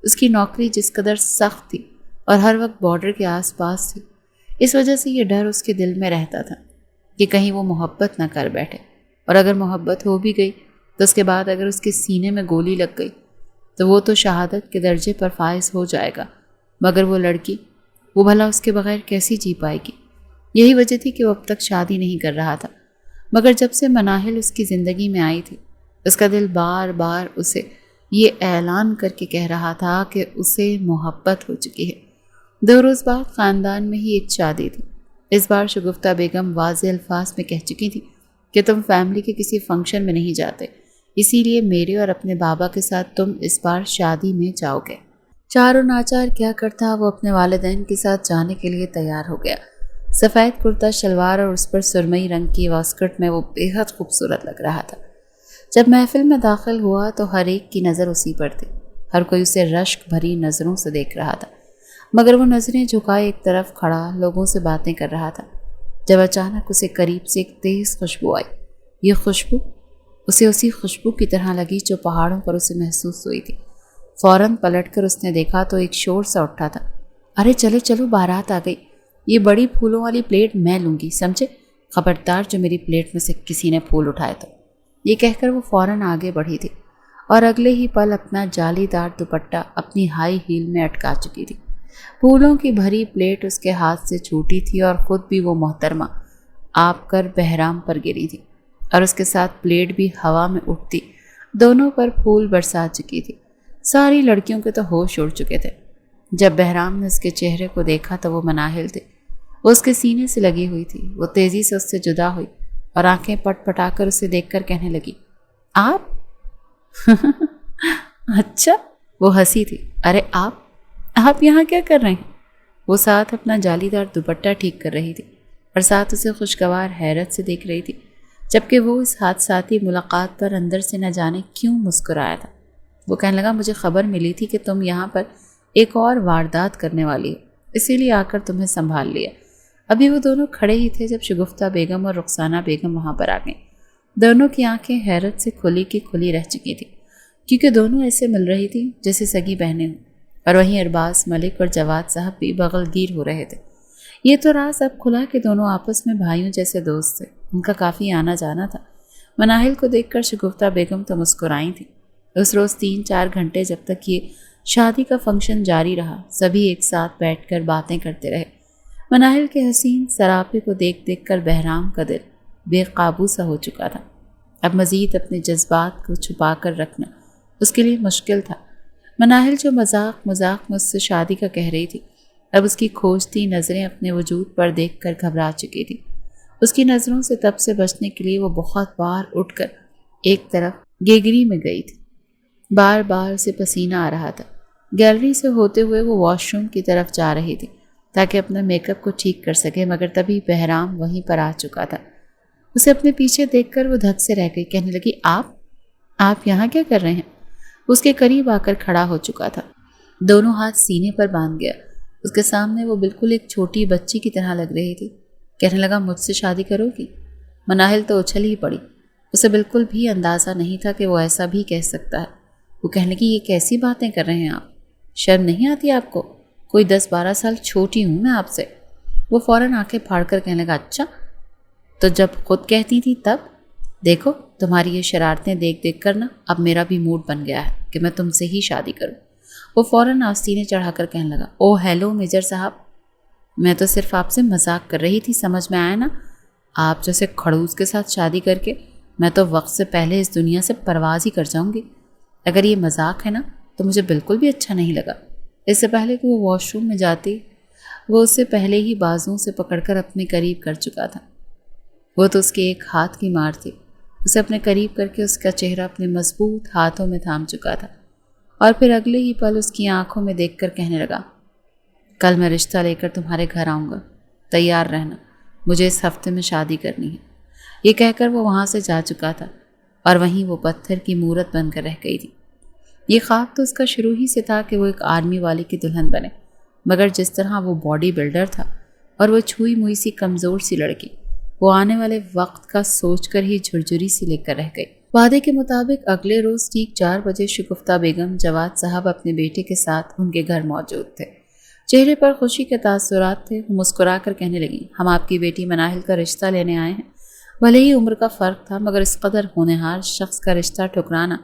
اس کی نوکری جس قدر سخت تھی اور ہر وقت بارڈر کے آس پاس تھی، اس وجہ سے یہ ڈر اس کے دل میں رہتا تھا کہ کہیں وہ محبت نہ کر بیٹھے، اور اگر محبت ہو بھی گئی تو اس کے بعد اگر اس کے سینے میں گولی لگ گئی تو وہ تو شہادت کے درجے پر فائز ہو جائے گا، مگر وہ لڑکی، وہ بھلا اس کے بغیر کیسی جی پائے گی؟ یہی وجہ تھی کہ وہ اب تک شادی نہیں کر رہا تھا۔ مگر جب سے مناہل اس کی زندگی میں آئی تھی، اس کا دل بار بار اسے یہ اعلان کر کے کہہ رہا تھا کہ اسے محبت ہو چکی ہے۔ 2 روز بعد خاندان میں ہی ایک شادی تھی۔ اس بار شگفتہ بیگم واضح الفاظ میں کہہ چکی تھی کہ تم فیملی کے کسی فنکشن میں نہیں جاتے، اسی لیے میرے اور اپنے بابا کے ساتھ تم اس بار شادی میں جاؤ گے۔ چار و ناچار کیا کرتا وہ اپنے والدین کے ساتھ جانے کے لیے تیار ہو گیا۔ سفید کرتا شلوار اور اس پر سرمئی رنگ کی واسکٹ میں وہ بے حد خوبصورت لگ رہا تھا۔ جب محفل میں داخل ہوا تو ہر ایک کی نظر اسی پر تھی۔ ہر کوئی اسے رشک بھری نظروں سے دیکھ رہا تھا، مگر وہ نظریں جھکائے ایک طرف کھڑا لوگوں سے باتیں کر رہا تھا، جب اچانک اسے قریب سے ایک تیز خوشبو آئی۔ یہ خوشبو اسے اسی خوشبو کی طرح لگی جو پہاڑوں پر اسے محسوس ہوئی تھی۔ فوراً پلٹ کر اس نے دیکھا تو ایک شور سا اٹھا تھا، ارے چلو چلو بارات آ گئی، یہ بڑی پھولوں والی پلیٹ میں لوں گی، سمجھے؟ خبردار جو میری پلیٹ میں سے کسی نے پھول اٹھائے تو۔ یہ کہہ کر وہ فوراً آگے بڑھی تھی اور اگلے ہی پل اپنا جالی دار دوپٹہ اپنی ہائی ہیل میں اٹکا چکی تھی۔ پھولوں کی بھری پلیٹ اس کے ہاتھ سے چھوٹی تھی اور خود بھی وہ محترمہ آپ کر بہرام پر گری تھی، اور اس کے ساتھ پلیٹ بھی ہوا میں اٹھتی دونوں پر پھول برسا چکی تھی۔ ساری لڑکیوں کے تو ہوش اڑ چکے تھے۔ جب بہرام نے اس کے چہرے کو دیکھا تو وہ مناہل تھے، وہ اس کے سینے سے لگی ہوئی تھی۔ وہ تیزی سے اس سے جدا ہوئی اور آنکھیں پٹ پٹا کر اسے دیکھ کر کہنے لگی، آپ؟ اچھا، وہ ہنسی تھی، ارے آپ یہاں کیا کر رہے ہیں؟ وہ ساتھ اپنا جالی دار دوپٹہ ٹھیک کر رہی تھی اور ساتھ اسے خوشگوار حیرت سے دیکھ رہی تھی، جبکہ وہ اس حادثاتی ملاقات پر اندر سے نہ جانے کیوں مسکرایا تھا۔ وہ کہنے لگا، مجھے خبر ملی تھی کہ تم یہاں پر ایک اور واردات کرنے والی ہو، اسی لیے آ کر تمہیں سنبھال لیا۔ ابھی وہ دونوں کھڑے ہی تھے جب شگفتہ بیگم اور رخسانہ بیگم وہاں پر آ گئیں۔ دونوں کی آنکھیں حیرت سے کھلی کی کھلی رہ چکی تھیں، کیونکہ دونوں ایسے مل رہی تھیں جیسے سگی بہنیں ہوں، اور وہیں ارباز ملک اور جواد صاحب بھی بغل گیر ہو رہے تھے۔ یہ تو راز اب کھلا کہ دونوں آپس میں بھائیوں جیسے دوست تھے، ان کا کافی آنا جانا تھا۔ مناہل کو دیکھ کر شگفتہ بیگم تو مسکرائی تھیں۔ اس روز 3-4 گھنٹے جب تک یہ شادی کا فنکشن جاری رہا، سبھی ایک ساتھ بیٹھ کر باتیں کرتے رہے۔ مناہل کے حسین سراپے کو دیکھ دیکھ کر بہرام کا دل بے قابو سا ہو چکا تھا۔ اب مزید اپنے جذبات کو چھپا کر رکھنا اس کے لیے مشکل تھا۔ مناہل جو مذاق میں اس سے شادی کا کہہ رہی تھی، اب اس کی کھوجتی نظریں اپنے وجود پر دیکھ کر گھبرا چکی تھی۔ اس کی نظروں سے تب سے بچنے کے لیے وہ بہت بار اٹھ کر ایک طرف گیگری میں گئی تھی۔ بار بار اسے پسینہ آ رہا تھا۔ گیلری سے ہوتے ہوئے وہ واش روم کی طرف جا رہی تھی تاکہ اپنا میک اپ کو ٹھیک کر سکے، مگر تبھی بہرام وہیں پر آ چکا تھا۔ اسے اپنے پیچھے دیکھ کر وہ دھک سے رہ گئی، کہنے لگی، آپ یہاں کیا کر رہے ہیں؟ اس کے قریب آ کر کھڑا ہو چکا تھا، دونوں ہاتھ سینے پر باندھ گیا اس کے سامنے وہ بالکل ایک چھوٹی بچی کی طرح لگ رہی تھی۔ کہنے لگا مجھ سے شادی کرو گی؟ مناہل تو اچھل ہی پڑی۔ اسے بالکل بھی اندازہ نہیں تھا کہ وہ ایسا بھی کہہ سکتا ہے۔ وہ کہنے لگی یہ کیسی باتیں کر رہے ہیں آپ؟ شرم نہیں آتی آپ کو؟ کوئی 10-12 سال چھوٹی ہوں میں آپ سے۔ وہ فوراً آنکھیں پھاڑ کر کہنے لگا اچھا تو جب خود کہتی تھی تب؟ دیکھو تمہاری یہ شرارتیں دیکھ دیکھ کر نا اب میرا بھی موڈ بن گیا ہے کہ میں تم سے ہی شادی کروں۔ وہ فوراً آستینے چڑھا کر کہنے لگا او ہیلو میجر صاحب، میں تو صرف آپ سے مذاق کر رہی تھی، سمجھ میں آیا نا؟ آپ جیسے کھڑوس کے ساتھ شادی کر کے میں تو وقت سے پہلے اس دنیا سے پرواز ہی کر جاؤں گی۔ اگر یہ مذاق ہے نا تو مجھے بالکل بھی اچھا نہیں لگا۔ اس سے پہلے کہ وہ واش روم میں جاتی وہ اسے پہلے ہی بازوؤں سے پکڑ کر اپنے قریب کر چکا تھا۔ وہ تو اس کے ایک ہاتھ کی مار تھی، اسے اپنے قریب کر کے اس کا چہرہ اپنے مضبوط ہاتھوں میں تھام چکا تھا اور پھر اگلے ہی پل اس کی آنکھوں میں دیکھ کر کہنے لگا کل میں رشتہ لے کر تمہارے گھر آؤں گا، تیار رہنا، مجھے اس ہفتے میں شادی کرنی ہے۔ یہ کہہ کر وہ وہاں سے جا چکا تھا اور وہیں وہ پتھر کی مورت بن کر رہ گئی تھی۔ یہ خواب تو اس کا شروع ہی سے تھا کہ وہ ایک آرمی والے کی دلہن بنے، مگر جس طرح وہ باڈی بلڈر تھا اور وہ چھوئی موئی سی کمزور سی لڑکی، وہ آنے والے وقت کا سوچ کر ہی جھرجھری سی لے کر رہ گئی۔ وعدے کے مطابق اگلے روز ٹھیک 4 بجے شگفتہ بیگم جواد صاحب اپنے بیٹے کے ساتھ ان کے گھر موجود تھے۔ چہرے پر خوشی کے تاثرات تھے۔ وہ مسکرا کر کہنے لگی ہم آپ کی بیٹی مناہل کا رشتہ لینے آئے ہیں۔ بھلے ہی عمر کا فرق تھا مگر اس قدر ہونہار شخص کا رشتہ ٹھکرانا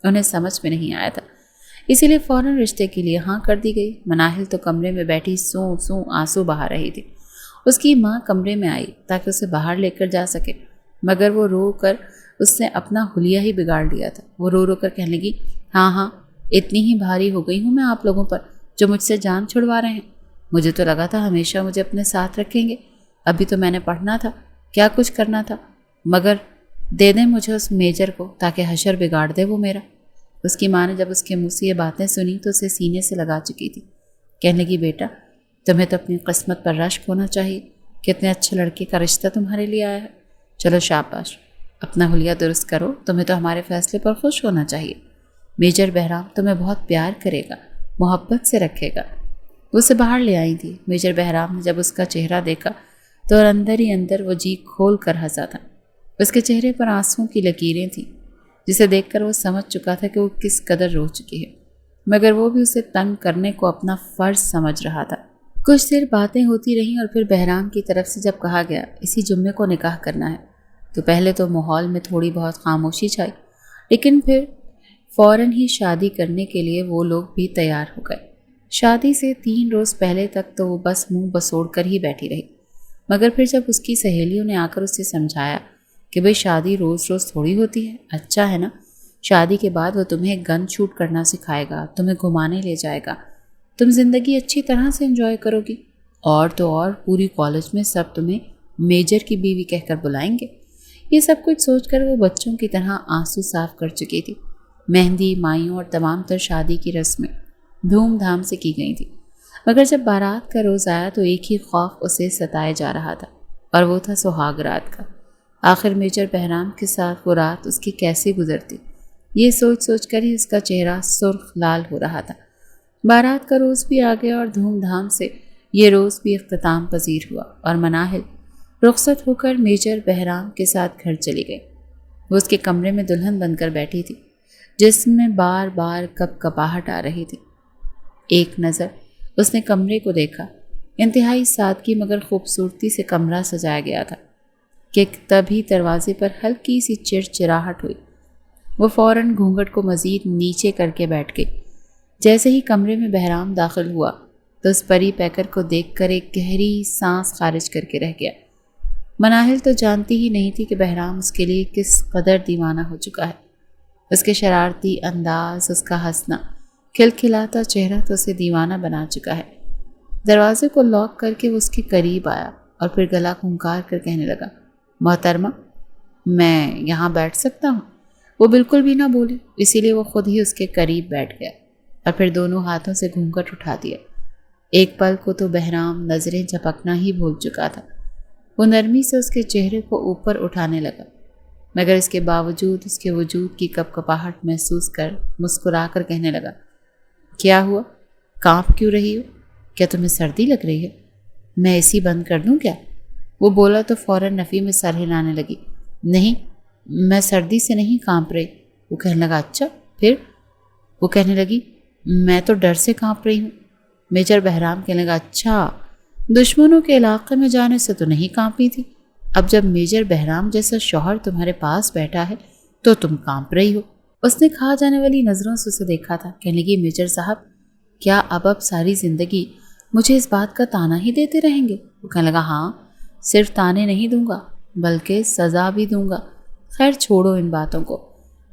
انہیں سمجھ میں نہیں آیا تھا، اسی لیے فوراً رشتے کے لیے ہاں کر دی گئی۔ مناہل تو کمرے میں بیٹھی سوں سوں آنسو بہا رہی تھی۔ اس کی ماں کمرے میں آئی تاکہ اسے باہر لے کر جا سکے، مگر وہ رو کر اس نے اپنا حلیہ ہی بگاڑ لیا تھا۔ وہ رو رو کر کہنے لگی ہاں اتنی ہی بھاری ہو گئی ہوں میں آپ لوگوں پر جو مجھ سے جان چھڑوا رہے ہیں۔ مجھے تو لگا تھا ہمیشہ مجھے اپنے ساتھ رکھیں گے، ابھی تو میں نے پڑھنا تھا، کیا کچھ کرنا تھا، مگر دے دیں مجھے اس میجر کو تاکہ حشر بگاڑ دے وہ میرا۔ اس کی ماں نے جب اس کے منہ سے یہ باتیں سنی تو اسے سینے سے لگا چکی تھی۔ کہنے لگی بیٹا تمہیں تو اپنی قسمت پر رشک ہونا چاہیے، کتنے اچھے لڑکے کا رشتہ تمہارے لیے آیا ہے۔ چلو شاباش، اپنا حلیہ درست کرو، تمہیں تو ہمارے فیصلے پر خوش ہونا چاہیے۔ میجر بہرام تمہیں بہت پیار کرے گا، محبت سے رکھے گا۔ وہ اسے باہر لے آئی تھی۔ میجر بہرام نے جب اس کا چہرہ دیکھا تو اندر ہی اندر وہ جی کھول کر ہنسا تھا۔ اس کے چہرے پر آنسوؤں کی لکیریں تھیں جسے دیکھ کر وہ سمجھ چکا تھا کہ وہ کس قدر رو چکی ہے، مگر وہ بھی اسے تنگ کرنے کو اپنا فرض سمجھ رہا تھا۔ کچھ دیر باتیں ہوتی رہیں اور پھر بہرام کی طرف سے جب کہا گیا اسی جمعے کو نکاح کرنا ہے تو پہلے تو ماحول میں تھوڑی بہت خاموشی چھائی، لیکن پھر فوراً ہی شادی کرنے کے لیے وہ لوگ بھی تیار ہو گئے۔ شادی سے 3 روز پہلے تک تو وہ بس منہ بسوڑ کر ہی بیٹھی رہی، مگر پھر جب اس کی سہیلیوں نے آ کر اسے سمجھایا کہ بھئی شادی روز روز تھوڑی ہوتی ہے، اچھا ہے نا، شادی کے بعد وہ تمہیں گن شوٹ کرنا سکھائے گا، تمہیں گھمانے لے جائے گا، تم زندگی اچھی طرح سے انجوائے کرو گی، اور تو اور پوری کالج میں سب تمہیں میجر کی بیوی کہہ کر بلائیں گے۔ یہ سب کچھ سوچ کر وہ بچوں کی طرح آنسو صاف کر چکی تھی۔ مہندی، مائیوں اور تمام تر شادی کی رسمیں دھوم دھام سے کی گئی تھی، مگر جب بارات کا روز آیا تو ایک ہی خوف اسے ستائے جا رہا تھا اور وہ تھا سہاگ رات کا۔ آخر میجر بہرام کے ساتھ وہ رات اس کی کیسے گزرتی، یہ سوچ سوچ کر ہی اس کا چہرہ سرخ لال ہو رہا تھا۔ بارات کا روز بھی آ گیا اور دھوم دھام سے یہ روز بھی اختتام پذیر ہوا اور مناہل رخصت ہو کر میجر بہرام کے ساتھ گھر چلی گئی۔ وہ اس کے کمرے میں دلہن بن کر بیٹھی تھی، جس میں بار بار کپ کپاہٹ آ رہی تھی۔ ایک نظر اس نے کمرے کو دیکھا، انتہائی سادگی مگر خوبصورتی سے کمرہ سجایا گیا تھا کہ تبھی دروازے پر ہلکی سی چڑچڑاہٹ ہوئی۔ وہ فوراً گھونگھٹ کو مزید نیچے کر کے بیٹھ گئی۔ جیسے ہی کمرے میں بہرام داخل ہوا تو اس پری پیکر کو دیکھ کر ایک گہری سانس خارج کر کے رہ گیا۔ مناہل تو جانتی ہی نہیں تھی کہ بہرام اس کے لیے کس قدر دیوانہ ہو چکا ہے۔ اس کے شرارتی انداز، اس کا ہنسنا، کھلکھلاتا چہرہ تو اسے دیوانہ بنا چکا ہے۔ دروازے کو لاک کر کے وہ اس کے قریب آیا اور پھر گلا کھنکار کر کہنے لگا محترمہ میں یہاں بیٹھ سکتا ہوں؟ وہ بالکل بھی نہ بولی، اسی لیے وہ خود ہی اس کے قریب بیٹھ گیا اور پھر دونوں ہاتھوں سے گھونگھٹ اٹھا دیا۔ ایک پل کو تو بہرام نظریں جھپکنا ہی بھول چکا تھا۔ وہ نرمی سے اس کے چہرے کو اوپر اٹھانے لگا، مگر اس کے باوجود اس کے وجود کی کپ کپاہٹ محسوس کر مسکرا کر کہنے لگا کیا ہوا، کانپ کیوں رہی ہو؟ کیا تمہیں سردی لگ رہی ہے؟ میں اے سی بند کر دوں کیا؟ وہ بولا تو فوراً نفی میں سر ہلانے لگی۔ نہیں، میں سردی سے نہیں کانپ رہی۔ وہ کہنے لگا اچھا پھر؟ وہ کہنے لگی میں تو ڈر سے کانپ رہی ہوں۔ میجر بہرام کہنے لگا اچھا، دشمنوں کے علاقے میں جانے سے تو نہیں کانپی تھی، اب جب میجر بہرام جیسا شوہر تمہارے پاس بیٹھا ہے تو تم کانپ رہی ہو۔ اس نے کھا جانے والی نظروں سے اسے دیکھا تھا۔ کہنے لگی میجر صاحب، کیا اب ساری زندگی مجھے اس بات کا تانا ہی دیتے رہیں گے؟ وہ کہنے لگا ہاں، صرف تانے نہیں دوں گا بلکہ سزا بھی دوں گا۔ خیر چھوڑو ان باتوں کو،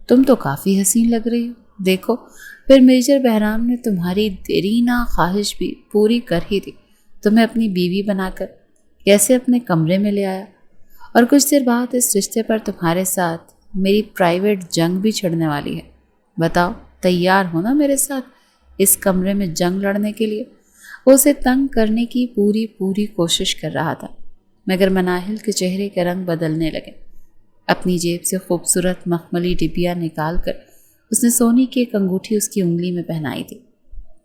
تم تو کافی حسین لگ رہی ہو، دیکھو۔ پھر میجر بہرام نے تمہاری دیرینہ خواہش بھی پوری کر ہی دی، تمہیں اپنی بیوی بنا کر کیسے اپنے کمرے میں لے آیا، اور کچھ دیر بعد اس رشتے پر تمہارے ساتھ میری پرائیویٹ جنگ بھی چھڑنے والی ہے۔ بتاؤ تیار ہو نا میرے ساتھ اس کمرے میں جنگ لڑنے کے لیے؟ وہ اسے تنگ کرنے کی پوری کوشش کر رہا تھا، مگر مناہل کے چہرے کے رنگ بدلنے لگے۔ اپنی جیب سے خوبصورت مخملی ڈبیا نکال کر اس نے سونے کی ایک انگوٹھی اس کی انگلی میں پہنائی تھی۔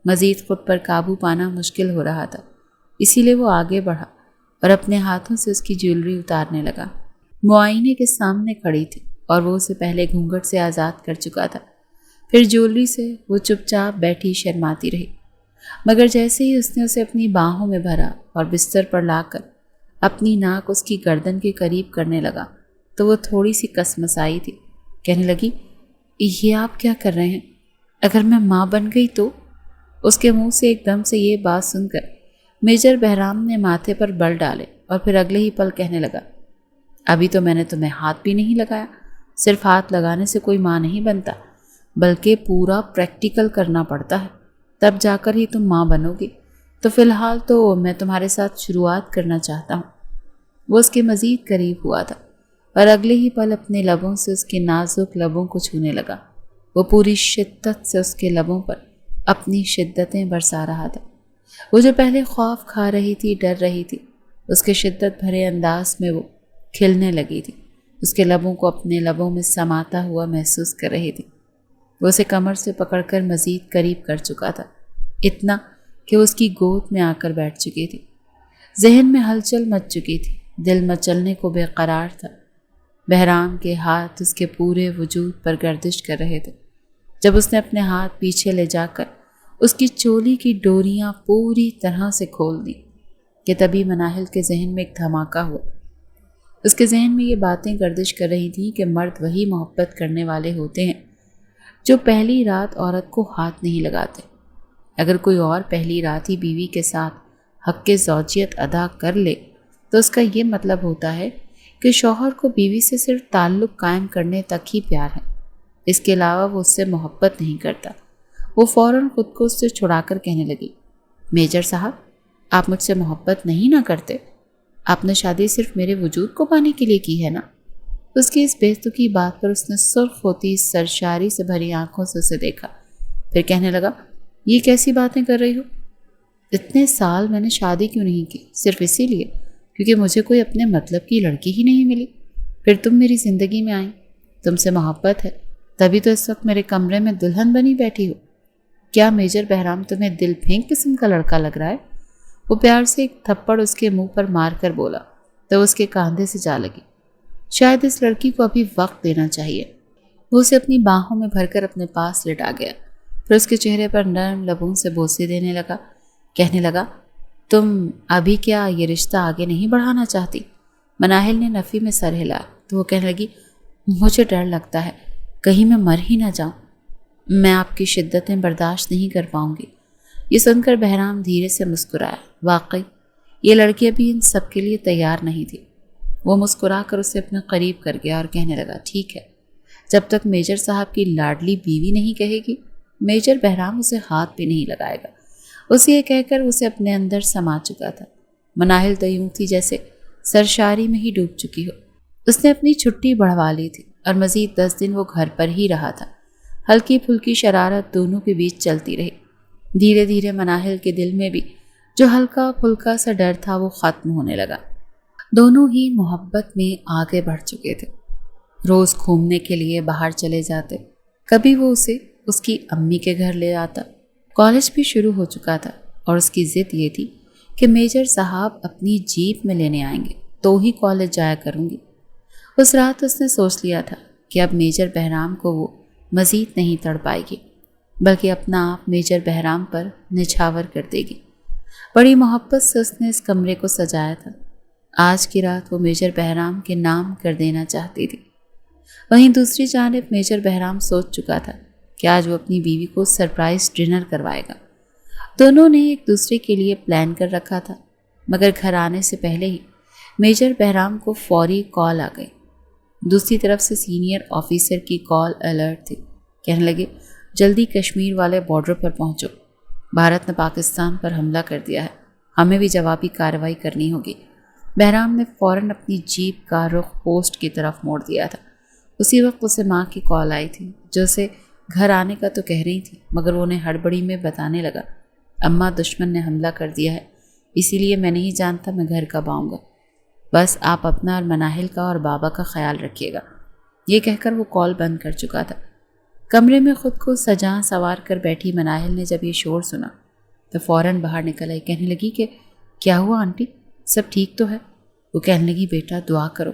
مزید خود پر قابو پانا مشکل ہو رہا تھا، اسی لیے وہ آگے بڑھا اور اپنے ہاتھوں سے اس کی جیولری اتارنے لگا۔ معائنے کے سامنے کھڑی تھی اور وہ اسے پہلے گھونگھٹ سے آزاد کر چکا تھا، پھر جیولری سے وہ چپ چاپ بیٹھی شرماتی رہی، مگر جیسے ہی اس نے اسے اپنی باہوں میں بھرا اور بستر پر لا کر اپنی ناک اس کی گردن کے قریب کرنے لگا تو وہ تھوڑی سی کسمسائی تھی۔ کہنے لگی یہ آپ کیا کر رہے ہیں؟ اگر میں ماں بن گئی تو؟ اس کے منہ سے ایک دم سے یہ بات سن کر میجر بہرام نے ماتھے پر بل ڈالے اور پھر اگلے ہی پل کہنے لگا ابھی تو میں نے تمہیں ہاتھ بھی نہیں لگایا، صرف ہاتھ لگانے سے کوئی ماں نہیں بنتا بلکہ پورا پریکٹیکل کرنا پڑتا ہے، تب جا کر ہی تم ماں بنو گی۔ تو فی الحال تو میں تمہارے ساتھ شروعات کرنا چاہتا ہوں۔ وہ اس کے مزید قریب ہوا تھا اور اگلے ہی پل اپنے لبوں سے اس کے نازک لبوں کو چھونے لگا۔ وہ پوری شدت سے اس کے لبوں پر اپنی شدتیں برسا رہا تھا۔ وہ جو پہلے خوف کھا رہی تھی، ڈر رہی تھی، اس کے شدت بھرے انداز میں وہ کھلنے لگی تھی، اس کے لبوں کو اپنے لبوں میں سماتا ہوا محسوس کر رہی تھی۔ وہ اسے کمر سے پکڑ کر مزید قریب کر چکا تھا، اتنا کہ وہ اس کی گود میں آ کر بیٹھ چکی تھی۔ ذہن میں ہلچل مچ چکی تھی، دل مچلنے کو بے قرار تھا۔ بہرام کے ہاتھ اس کے پورے وجود پر گردش کر رہے تھے۔ جب اس نے اپنے ہاتھ پیچھے لے جا کر اس کی چولی کی ڈوریاں پوری طرح سے کھول دی کہ تبھی مناہل کے ذہن میں ایک دھماکہ ہوا۔ اس کے ذہن میں یہ باتیں گردش کر رہی تھیں کہ مرد وہی محبت کرنے والے ہوتے ہیں جو پہلی رات عورت کو ہاتھ نہیں لگاتے۔ اگر کوئی اور پہلی رات ہی بیوی کے ساتھ حق زوجیت ادا کر لے تو اس کا یہ مطلب ہوتا ہے کہ شوہر کو بیوی سے صرف تعلق قائم کرنے تک ہی پیار ہے، اس کے علاوہ وہ اس سے محبت نہیں کرتا۔ وہ فوراً خود کو اس سے چھڑا کر کہنے لگی میجر صاحب، آپ مجھ سے محبت نہیں نہ کرتے، آپ نے شادی صرف میرے وجود کو پانے کے لیے کی ہے نا؟ اس کی اس بےتکی بات پر اس نے سرخ ہوتی سرشاری سے بھری آنکھوں سے اسے دیکھا، پھر کہنے لگا یہ کیسی باتیں کر رہی ہو؟ اتنے سال میں نے شادی کیوں نہیں کی؟ صرف اسی لیے کیونکہ مجھے کوئی اپنے مطلب کی لڑکی ہی نہیں ملی۔ پھر تم میری زندگی میں آئی، تم سے محبت ہے، تبھی تو اس وقت میرے کمرے میں دلہن بنی بیٹھی ہو۔ کیا میجر بہرام تمہیں دل پھینک قسم کا لڑکا لگ رہا ہے؟ وہ پیار سے ایک تھپڑ اس کے منہ پر مار کر بولا تو اس کے کاندھے سے جا لگی۔ شاید اس لڑکی کو ابھی وقت دینا چاہیے۔ وہ اسے اپنی باہوں میں بھر کر اپنے پاس لٹا گیا، پھر اس کے چہرے پر نرم لبوں سے بوسے دینے لگا، کہنے لگا تم ابھی کیا یہ رشتہ آگے نہیں بڑھانا چاہتی؟ مناہل نے نفی میں سر ہلا تو وہ کہنے لگی مجھے ڈر لگتا ہے کہیں میں مر ہی نہ جاؤں، میں آپ کی شدتیں برداشت نہیں کر پاؤں گی۔ یہ سن کر بہرام دھیرے سے مسکرایا، واقعی یہ لڑکی ابھی ان سب کے لیے تیار نہیں تھی۔ وہ مسکرا کر اسے اپنے قریب کر گیا اور کہنے لگا ٹھیک ہے، جب تک میجر صاحب کی لاڈلی بیوی نہیں کہے گی میجر بہرام اسے ہاتھ بھی نہیں لگائے گا۔ اسے یہ کہہ کر اسے اپنے اندر سما چکا تھا۔ مناہل تو یوں تھی جیسے سرشاری میں ہی ڈوب چکی ہو۔ اس نے اپنی چھٹی بڑھوا لی تھی اور مزید 10 دن وہ گھر پر ہی رہا تھا۔ ہلکی پھلکی شرارت دونوں کے بیچ چلتی رہی۔ دھیرے دھیرے مناہل کے دل میں بھی جو ہلکا پھلکا سا ڈر تھا وہ ختم ہونے لگا۔ دونوں ہی محبت میں آگے بڑھ چکے تھے۔ روز گھومنے کے لیے باہر چلے جاتے، کبھی وہ اسے اس کی امی کے گھر لے آتا۔ کالج بھی شروع ہو چکا تھا، اور اس کی ضد یہ تھی کہ میجر صاحب اپنی جیپ میں لینے آئیں گے تو ہی کالج جایا کروں گی۔ اس رات اس نے سوچ لیا تھا کہ اب میجر بہرام کو وہ مزید نہیں تڑ پائے گی، بلکہ اپنا آپ میجر بہرام پر نچھاور کر دے گی۔ بڑی محبت سے اس نے اس کمرے کو سجایا تھا۔ آج کی رات وہ میجر بہرام کے نام کر دینا چاہتی تھی۔ وہیں دوسری جانب میجر بہرام سوچ چکا تھا کہ آج وہ اپنی بیوی کو سرپرائز ڈنر کروائے گا۔ دونوں نے ایک دوسرے کے لیے پلان کر رکھا تھا، مگر گھر آنے سے پہلے ہی میجر بہرام کو فوری کال آ گئی۔ دوسری طرف سے سینئر آفیسر کی کال الرٹ تھی۔ کہنے لگے جلدی کشمیر والے بارڈر پر پہنچو، بھارت نے پاکستان پر حملہ کر دیا ہے، ہمیں بھی جوابی کارروائی کرنی ہوگی۔ بہرام نے فوراً اپنی جیپ کا رخ پوسٹ کی طرف موڑ دیا تھا۔ اسی وقت اسے ماں کی کال آئی تھی جو اسے گھر آنے کا تو کہہ رہی تھی، مگر وہ انہیں ہڑبڑی میں بتانے لگا، اماں دشمن نے حملہ کر دیا ہے، اسی لیے میں نہیں جانتا میں گھر کب آؤں گا، بس آپ اپنا اور مناہل کا اور بابا کا خیال رکھیے گا۔ یہ کہہ کر وہ کال بند کر چکا تھا۔ کمرے میں خود کو سجا سوار کر بیٹھی مناہل نے جب یہ شور سنا تو فوراً باہر نکل آئی۔ کہنے لگی کہ کیا ہوا آنٹی، سب ٹھیک تو ہے؟ وہ کہنے لگی بیٹا دعا کرو،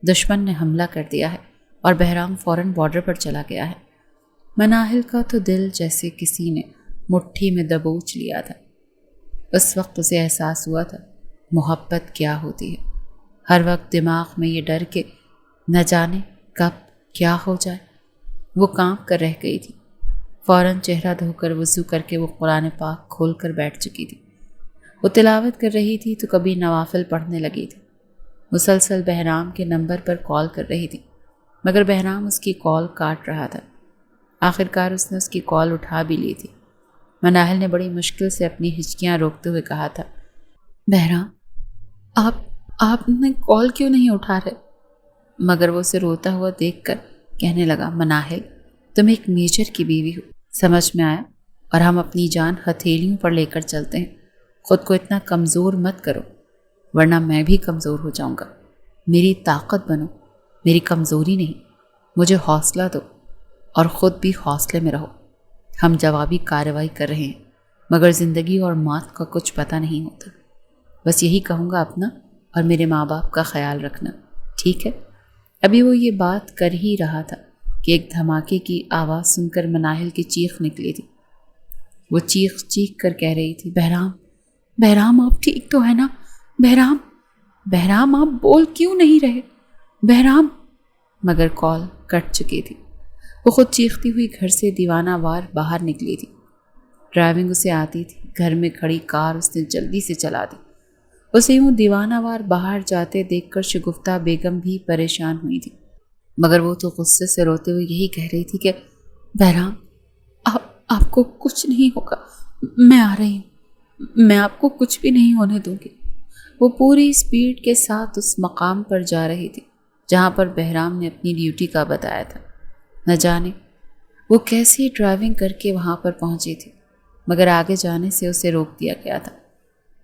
دشمن نے حملہ کر دیا ہے اور بہرام فوراً بارڈر پر چلا گیا ہے۔ مناہل کا تو دل جیسے کسی نے مٹھی میں دبوچ لیا تھا۔ اس وقت اسے احساس ہوا تھا محبت کیا ہوتی ہے۔ ہر وقت دماغ میں یہ ڈر کہ نہ جانے کب کیا ہو جائے۔ وہ کانپ کر رہ گئی تھی۔ فوراً چہرہ دھو کر وضو کر کے وہ قرآن پاک کھول کر بیٹھ چکی تھی۔ وہ تلاوت کر رہی تھی تو کبھی نوافل پڑھنے لگی تھی۔ مسلسل بہرام کے نمبر پر کال کر رہی تھی، مگر بہرام اس کی کال کاٹ رہا تھا۔ آخرکار اس نے اس کی کال اٹھا بھی لی تھی۔ مناہل نے بڑی مشکل سے اپنی ہچکیاں روکتے ہوئے کہا تھا، بہرام آپ نے کال کیوں نہیں اٹھا رہے؟ مگر وہ اسے روتا ہوا دیکھ کر کہنے لگا، مناہل تم ایک میجر کی بیوی ہو، سمجھ میں آیا، اور ہم اپنی جان ہتھیلیوں پر لے کر چلتے ہیں۔ خود کو اتنا کمزور مت کرو ورنہ میں بھی کمزور ہو جاؤں گا۔ میری طاقت بنو، میری کمزوری نہیں۔ مجھے حوصلہ دو اور خود بھی حوصلے میں رہو۔ ہم جوابی کارروائی کر رہے ہیں، مگر زندگی اور موت کا کچھ پتہ نہیں ہوتا۔ بس یہی کہوں گا، اپنا اور میرے ماں باپ کا خیال رکھنا، ٹھیک ہے؟ ابھی وہ یہ بات کر ہی رہا تھا کہ ایک دھماکے کی آواز سن کر مناہل کی چیخ نکلی تھی۔ وہ چیخ چیخ کر کہہ رہی تھی، بہرام آپ ٹھیک تو ہے نا؟ بہرام آپ بول کیوں نہیں رہے؟ بہرام! مگر کال کٹ چکی تھی۔ وہ خود چیختی ہوئی گھر سے دیوانہ وار باہر نکلی تھی۔ ڈرائیونگ اسے آتی تھی، گھر میں کھڑی کار اس نے جلدی سے چلا دی۔ اسے یوں دیوانہ وار باہر جاتے دیکھ کر شگفتہ بیگم بھی پریشان ہوئی تھی، مگر وہ تو غصے سے روتے ہوئے یہی کہہ رہی تھی کہ بہرام آپ کو کچھ نہیں ہوگا، میں آ رہی ہوں، میں آپ کو کچھ بھی نہیں ہونے دوں گی۔ وہ پوری سپیڈ کے ساتھ اس مقام پر جا رہی تھی جہاں پر بہرام نے اپنی ڈیوٹی کا بتایا تھا۔ نہ جانے وہ کیسی ڈرائیونگ کر کے وہاں پر پہنچی تھی، مگر آگے جانے سے اسے روک دیا گیا تھا۔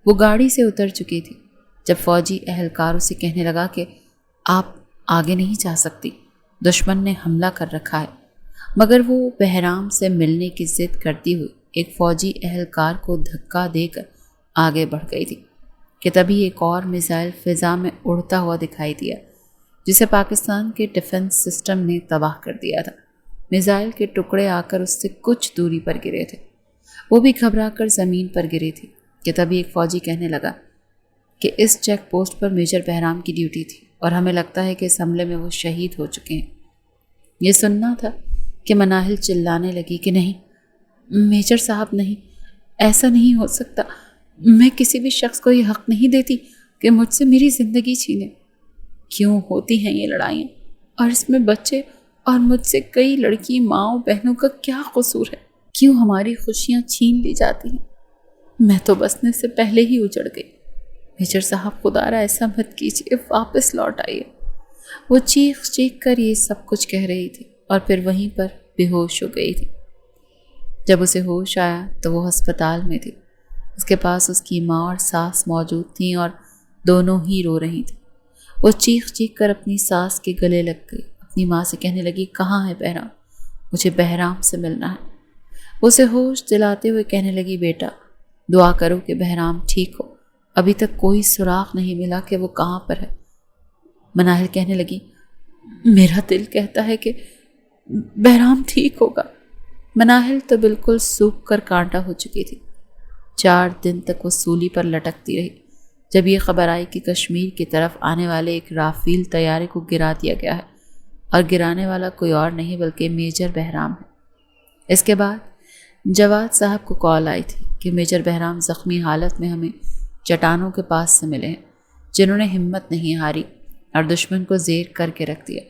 وہ گاڑی سے اتر چکی تھی جب فوجی اہلکار اسے کہنے لگا کہ آپ آگے نہیں جا سکتی، دشمن نے حملہ کر رکھا ہے۔ مگر وہ بہرام سے ملنے کی ضد کرتی ہوئی ایک فوجی اہلکار کو دھکا دے کر آگے بڑھ گئی تھی کہ تبھی ایک اور میزائل فضا میں اڑتا ہوا دکھائی دیا جسے پاکستان کے ڈیفنس سسٹم نے تباہ کر دیا تھا۔ میزائل کے ٹکڑے آ کر اس سے کچھ دوری پر گرے تھے۔ وہ بھی گھبرا کر زمین پر گری تھی کہ تبھی ایک فوجی کہنے لگا کہ اس چیک پوسٹ پر میجر بہرام کی ڈیوٹی تھی اور ہمیں لگتا ہے کہ اس حملے میں وہ شہید ہو چکے ہیں۔ یہ سننا تھا کہ مناہل چلانے لگی کہ نہیں میجر صاحب، نہیں، ایسا نہیں ہو سکتا، میں کسی بھی شخص کو یہ حق نہیں دیتی کہ مجھ سے میری زندگی چھینے۔ کیوں ہوتی ہیں یہ لڑائیاں، اور اس میں بچے اور مجھ سے کئی لڑکی ماؤں بہنوں کا کیا قصور ہے؟ کیوں ہماری خوشیاں چھین لی جاتی ہیں؟ میں تو بسنے سے پہلے ہی اجڑ گئی۔ میجر صاحب خدارا ایسا مت کیجیے، واپس لوٹ آئیے۔ وہ چیخ چیخ کر یہ سب کچھ کہہ رہی تھی اور پھر وہیں پر بے ہوش ہو گئی تھی۔ جب اسے ہوش آیا تو وہ ہسپتال میں تھی۔ اس کے پاس اس کی ماں اور ساس موجود تھیں اور دونوں ہی رو رہی تھیں۔ وہ چیخ چیخ کر اپنی ساس کے گلے لگ گئی، اپنی ماں سے کہنے لگی، کہاں ہے بہرام؟ مجھے بہرام سے ملنا ہے۔ اسے ہوش دلاتے ہوئے کہنے لگی، بیٹا دعا کرو کہ بہرام ٹھیک ہو، ابھی تک کوئی سراغ نہیں ملا کہ وہ کہاں پر ہے۔ مناہل کہنے لگی، میرا دل کہتا ہے کہ بہرام ٹھیک ہوگا۔ مناہل تو بالکل سوکھ کر کانٹا ہو چکی تھی۔ 4 دن تک وہ سولی پر لٹکتی رہی۔ جب یہ خبر آئی کہ کشمیر کی طرف آنے والے ایک رافیل طیارے کو گرا دیا گیا ہے، اور گرانے والا کوئی اور نہیں بلکہ میجر بہرام ہے۔ اس کے بعد جواد صاحب کو کال آئی تھی کہ میجر بہرام زخمی حالت میں ہمیں چٹانوں کے پاس سے ملے ہیں، جنہوں نے ہمت نہیں ہاری اور دشمن کو زیر کر کے رکھ دیا۔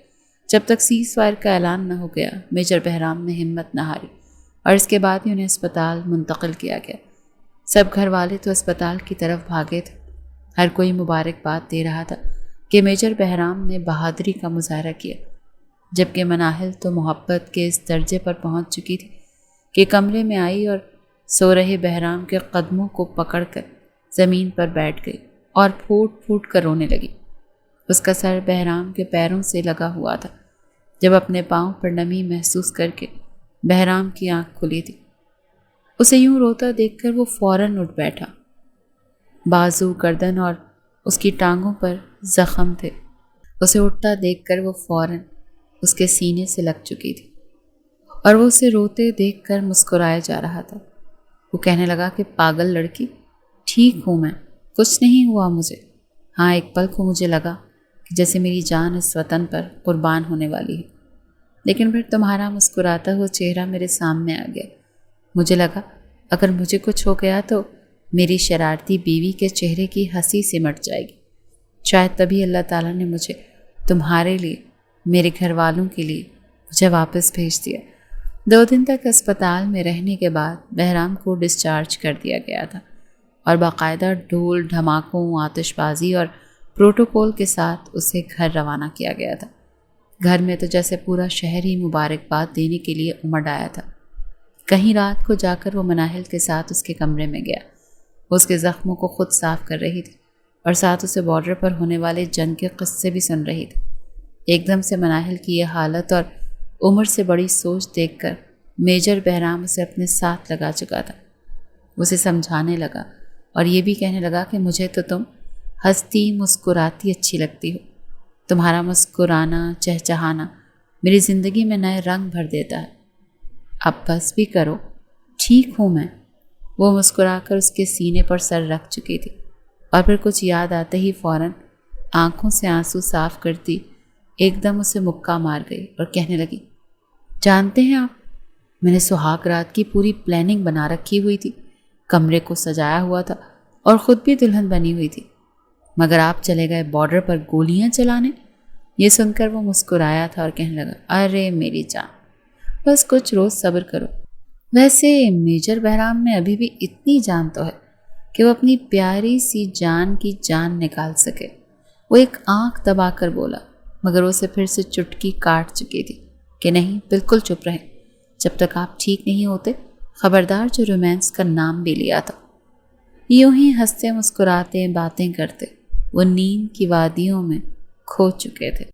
جب تک سیز فائر کا اعلان نہ ہو گیا، میجر بہرام نے ہمت نہ ہاری اور اس کے بعد ہی انہیں اسپتال منتقل کیا گیا۔ سب گھر والے تو اسپتال کی طرف بھاگے تھے۔ ہر کوئی مبارکباد دے رہا تھا کہ میجر بہرام نے بہادری کا مظاہرہ کیا، جبکہ مناہل تو محبت کے اس درجے پر پہنچ چکی تھی کہ کمرے میں آئی اور سو رہے بہرام کے قدموں کو پکڑ کر زمین پر بیٹھ گئی اور پھوٹ پھوٹ کر رونے لگی۔ اس کا سر بہرام کے پیروں سے لگا ہوا تھا۔ جب اپنے پاؤں پر نمی محسوس کر کے بہرام کی آنکھ کھلی تھی، اسے یوں روتا دیکھ کر وہ فوراً اٹھ بیٹھا۔ بازو، گردن اور اس کی ٹانگوں پر زخم تھے۔ اسے اٹھتا دیکھ کر وہ فوراً اس کے سینے سے لگ چکی تھی اور وہ اسے روتے دیکھ کر مسکرایا جا رہا تھا۔ وہ کہنے لگا کہ پاگل لڑکی، ٹھیک ہوں میں، کچھ نہیں ہوا مجھے۔ ہاں، ایک پل کو مجھے لگا کہ جیسے میری جان اس وطن پر قربان ہونے والی ہے، لیکن پھر تمہارا مسکراتا ہوا چہرہ میرے سامنے آ گیا۔ مجھے لگا اگر مجھے کچھ ہو گیا تو میری شرارتی بیوی کے چہرے کی ہنسی سمٹ جائے گی۔ شاید تبھی اللہ تعالیٰ نے مجھے تمہارے لیے، میرے گھر والوں کے لیے مجھے واپس بھیج دیا۔ 2 دن تک اسپتال میں رہنے کے بعد بہرام کو ڈسچارج کر دیا گیا تھا اور باقاعدہ ڈھول دھماکوں، آتش بازی اور پروٹوکول کے ساتھ اسے گھر روانہ کیا گیا تھا۔ گھر میں تو جیسے پورا شہر ہی مبارکباد دینے کے لیے امڑ آیا تھا۔ کہیں رات کو جا کر وہ مناہل کے ساتھ اس کے کمرے میں گیا۔ وہ اس کے زخموں کو خود صاف کر رہی تھی اور ساتھ اسے بارڈر پر ہونے والے جنگ کے قصے بھی سن رہی تھی۔ ایک دم سے مناہل کی یہ حالت اور عمر سے بڑی سوچ دیکھ کر میجر بہرام اسے اپنے ساتھ لگا چکا تھا۔ اسے سمجھانے لگا اور یہ بھی کہنے لگا کہ مجھے تو تم ہنستی مسکراتی اچھی لگتی ہو۔ تمہارا مسکرانا، چہچہانا میری زندگی میں نئے رنگ بھر دیتا ہے۔ اب بس بھی کرو، ٹھیک ہوں میں۔ وہ مسکرا کر اس کے سینے پر سر رکھ چکی تھی اور پھر کچھ یاد آتے ہی فوراً آنکھوں سے آنسو صاف کرتی ایک دم اسے مکہ مار گئی اور کہنے لگی، جانتے ہیں آپ، میں نے سہاگ رات کی پوری پلاننگ بنا رکھی ہوئی تھی، کمرے کو سجایا ہوا تھا اور خود بھی دلہن بنی ہوئی تھی، مگر آپ چلے گئے بارڈر پر گولیاں چلانے۔ یہ سن کر وہ مسکرایا تھا اور کہنے لگا، ارے میری جان، بس کچھ روز صبر کرو۔ ویسے میجر بہرام میں ابھی بھی اتنی جان تو ہے کہ وہ اپنی پیاری سی جان کی جان نکال سکے۔ وہ ایک آنکھ دبا کر بولا، مگر اسے پھر سے چٹکی کاٹ چکی تھی کہ نہیں، بالکل چپ رہیں، جب تک آپ ٹھیک نہیں ہوتے، خبردار جو رومانس کا نام بھی لیا تھا۔ یوں ہی ہنستے مسکراتے باتیں کرتے وہ نیند کی وادیوں میں کھو چکے تھے۔